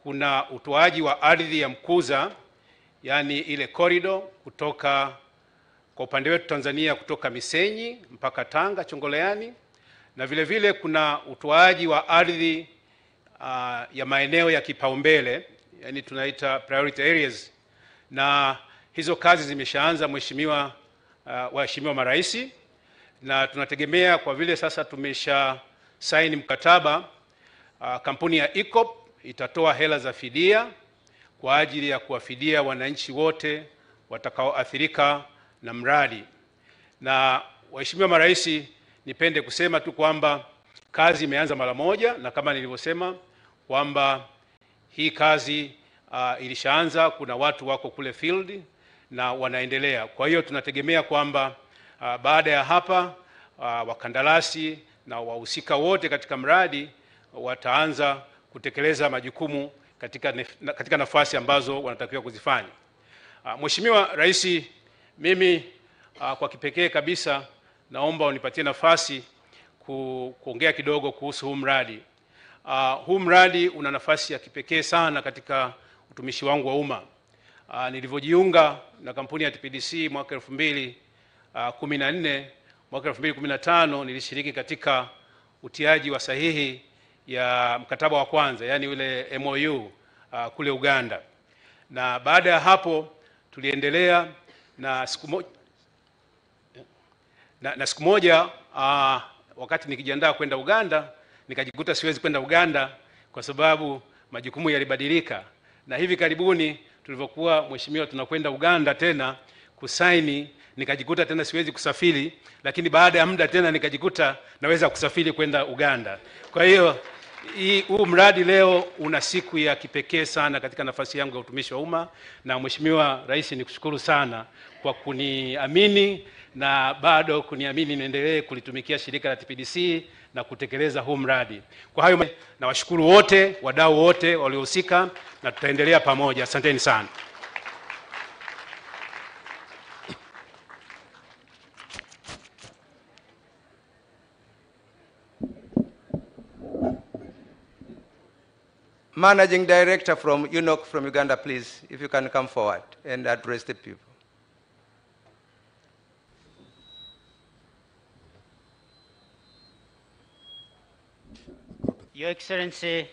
Kuna utoaji wa ardhi ya mkuza, yani ile corridor kutoka kwa upande wetu Tanzania kutoka Misenyi mpaka Tanga Chongoleani, na vile vile kuna utoaji wa ardhi ya maeneo ya kipaumbele, yani tunaita priority areas, na hizo kazi zimeshaanza waheshimiwa marais, na tunategemea kwa vile sasa tumesha saini mkataba, kampuni ya EACOP itatoa hela za fidia kwa ajili ya kuwafidia wananchi wote watakaoathirika na mradi. Na waheshimiwa marais, nipende kusema tu kwamba kazi imeanza mara moja, na kama nilivyosema kwamba hii kazi ilishaanza, kuna watu wako kule field na wanaendelea. Kwa hiyo tunategemea kwamba baada ya hapa wakandarasi na wahusika wote katika mradi wataanza kutekeleza majukumu katika nafasi ambazo wanatakiwa kuzifanya. Mheshimiwa Rais, mimi kwa kipekee kabisa naomba unipatie nafasi kuongea kidogo kuhusu huu mradi. Huu mradi una nafasi ya kipekee sana katika utumishi wangu wa umma. Nilivyojiunga na kampuni ya TPDC mwaka 2014, mwaka 2015 nilishiriki katika utiaji wa sahihi ya mkataba wa kwanza, yani ule MOU kule Uganda. Na baada ya hapo tuliendelea na siku moja wakati nikijiandaa kwenda Uganda, nikajikuta siwezi kwenda Uganda kwa sababu majukumu yalibadilika. Na hivi karibuni tulivyokuwa mheshimiwa tunakwenda Uganda tena kusaini, nikajikuta tena siwezi kusafiri, lakini baada ya muda tena nikajikuta naweza kusafiri kwenda Uganda. Kwa hiyo huu mradi leo una siku ya kipekee sana katika nafasi yangu ya utumishi wa umma, na Mheshimiwa Rais, nikushukuru sana kwa kuniamini na bado kuniamini niendelee kulitumikia shirika la TPDC na kutekeleza huu mradi. Kwa hayo nawashukuru wote, wadau wote waliohusika, na tutaendelea pamoja. Asanteni sana. Managing Director from UNOC from Uganda, please, if you can come forward and address the people. Your Excellency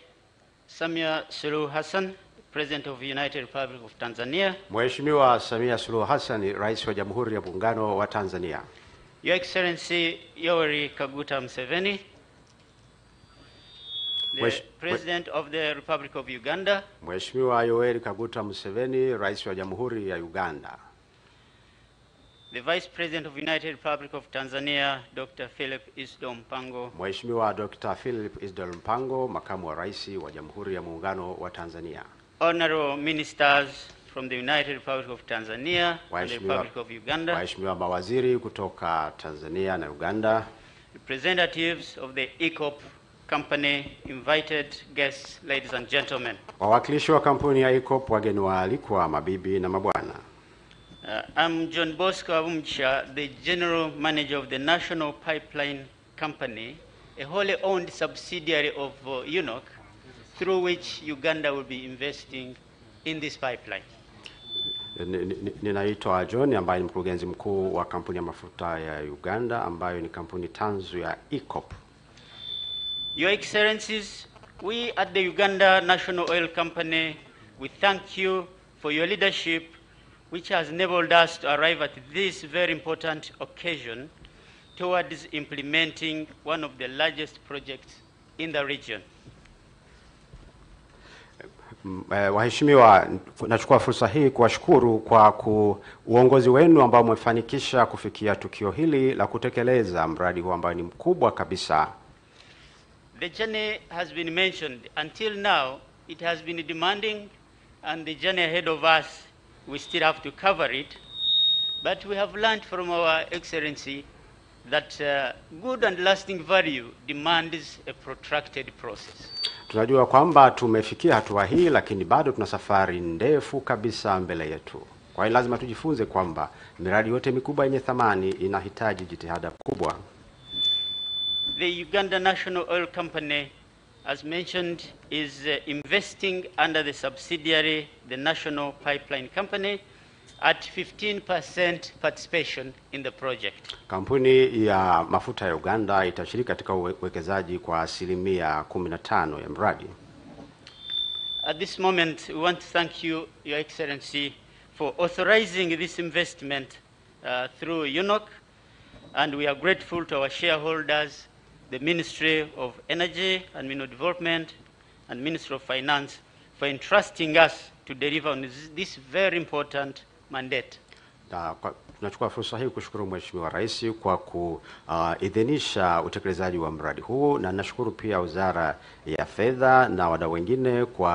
Samia Suluhu Hassan, President of the United Republic of Tanzania. Mheshimiwa Samia Suluhu Hassan, Rais wa Jamhuri ya Muungano wa Tanzania. Your Excellency Yoweri Kaguta Museveni. the President of the Republic of Uganda, Mheshimiwa Yoweri Kaguta Museveni, Rais wa Jamhuri ya Uganda, the Vice President of the United Republic of Tanzania, Dr. Philip Isdor Mpango, Mheshimiwa Dr. Philip Isdor Mpango, Makamu wa Rais wa Jamhuri ya Muungano wa Tanzania, Honorable Ministers from the United Republic of Tanzania and the Republic of Uganda, Waheshimiwa mawaziri kutoka Tanzania na Uganda, representatives of the ECOP company, invited guests, ladies and gentlemen. Wawakilishi wa kampuni ya ECOP, wageni waalikwa, mabibi na mabwana. I'm John Bosco Avumcha, the General Manager of the National Pipeline Company, a wholly owned subsidiary of UNOC, through which Uganda will be investing in this pipeline. Ninaitwa John, ambaye ni mkurugenzi mkuu wa kampuni ya mafuta ya Uganda, ambayo ni kampuni tanzu ya ECOP. Your Excellencies, we at the Uganda National Oil Company, we thank you for your leadership, which has enabled us to arrive at this very important occasion towards implementing one of the largest projects in the region. Waheshimiwa, nachukua fursa hii kuwashukuru kwa uongozi wenu ambao umefanikisha kufikia tukio hili la kutekeleza mradi huu ambao ni mkubwa kabisa. The journey has been mentioned. Until now, it has been demanding, and the journey ahead of us, we still have to cover it. But we have learned from our Excellency that good and lasting value demands a protracted process. Tunajua kwamba tumefikia hatua hii, lakini bado tuna safari ndefu kabisa mbele yetu. Kwa hiyo lazima tujifunze kwamba miradi yote mikubwa yenye thamani inahitaji jitihada kubwa. The Uganda National Oil Company, as mentioned, is investing under the subsidiary, the National Pipeline Company, at 15% participation in the project. Kampuni ya mafuta ya Uganda itashiriki katika uwekezaji kwa 15% ya mradi. At this moment, we want to thank you, Your Excellency, for authorizing this investment through UNOC, and we are grateful to our shareholders, the Ministry of Energy and Mineral Development and Ministry of Finance, for entrusting us to deliver on this very important mandate. Tunachukua fursa hii kushukuru Mheshimiwa Rais kwa kuidhinisha utekelezaji wa mradi huu, na nashukuru pia Wizara ya Fedha na wadau wengine kwa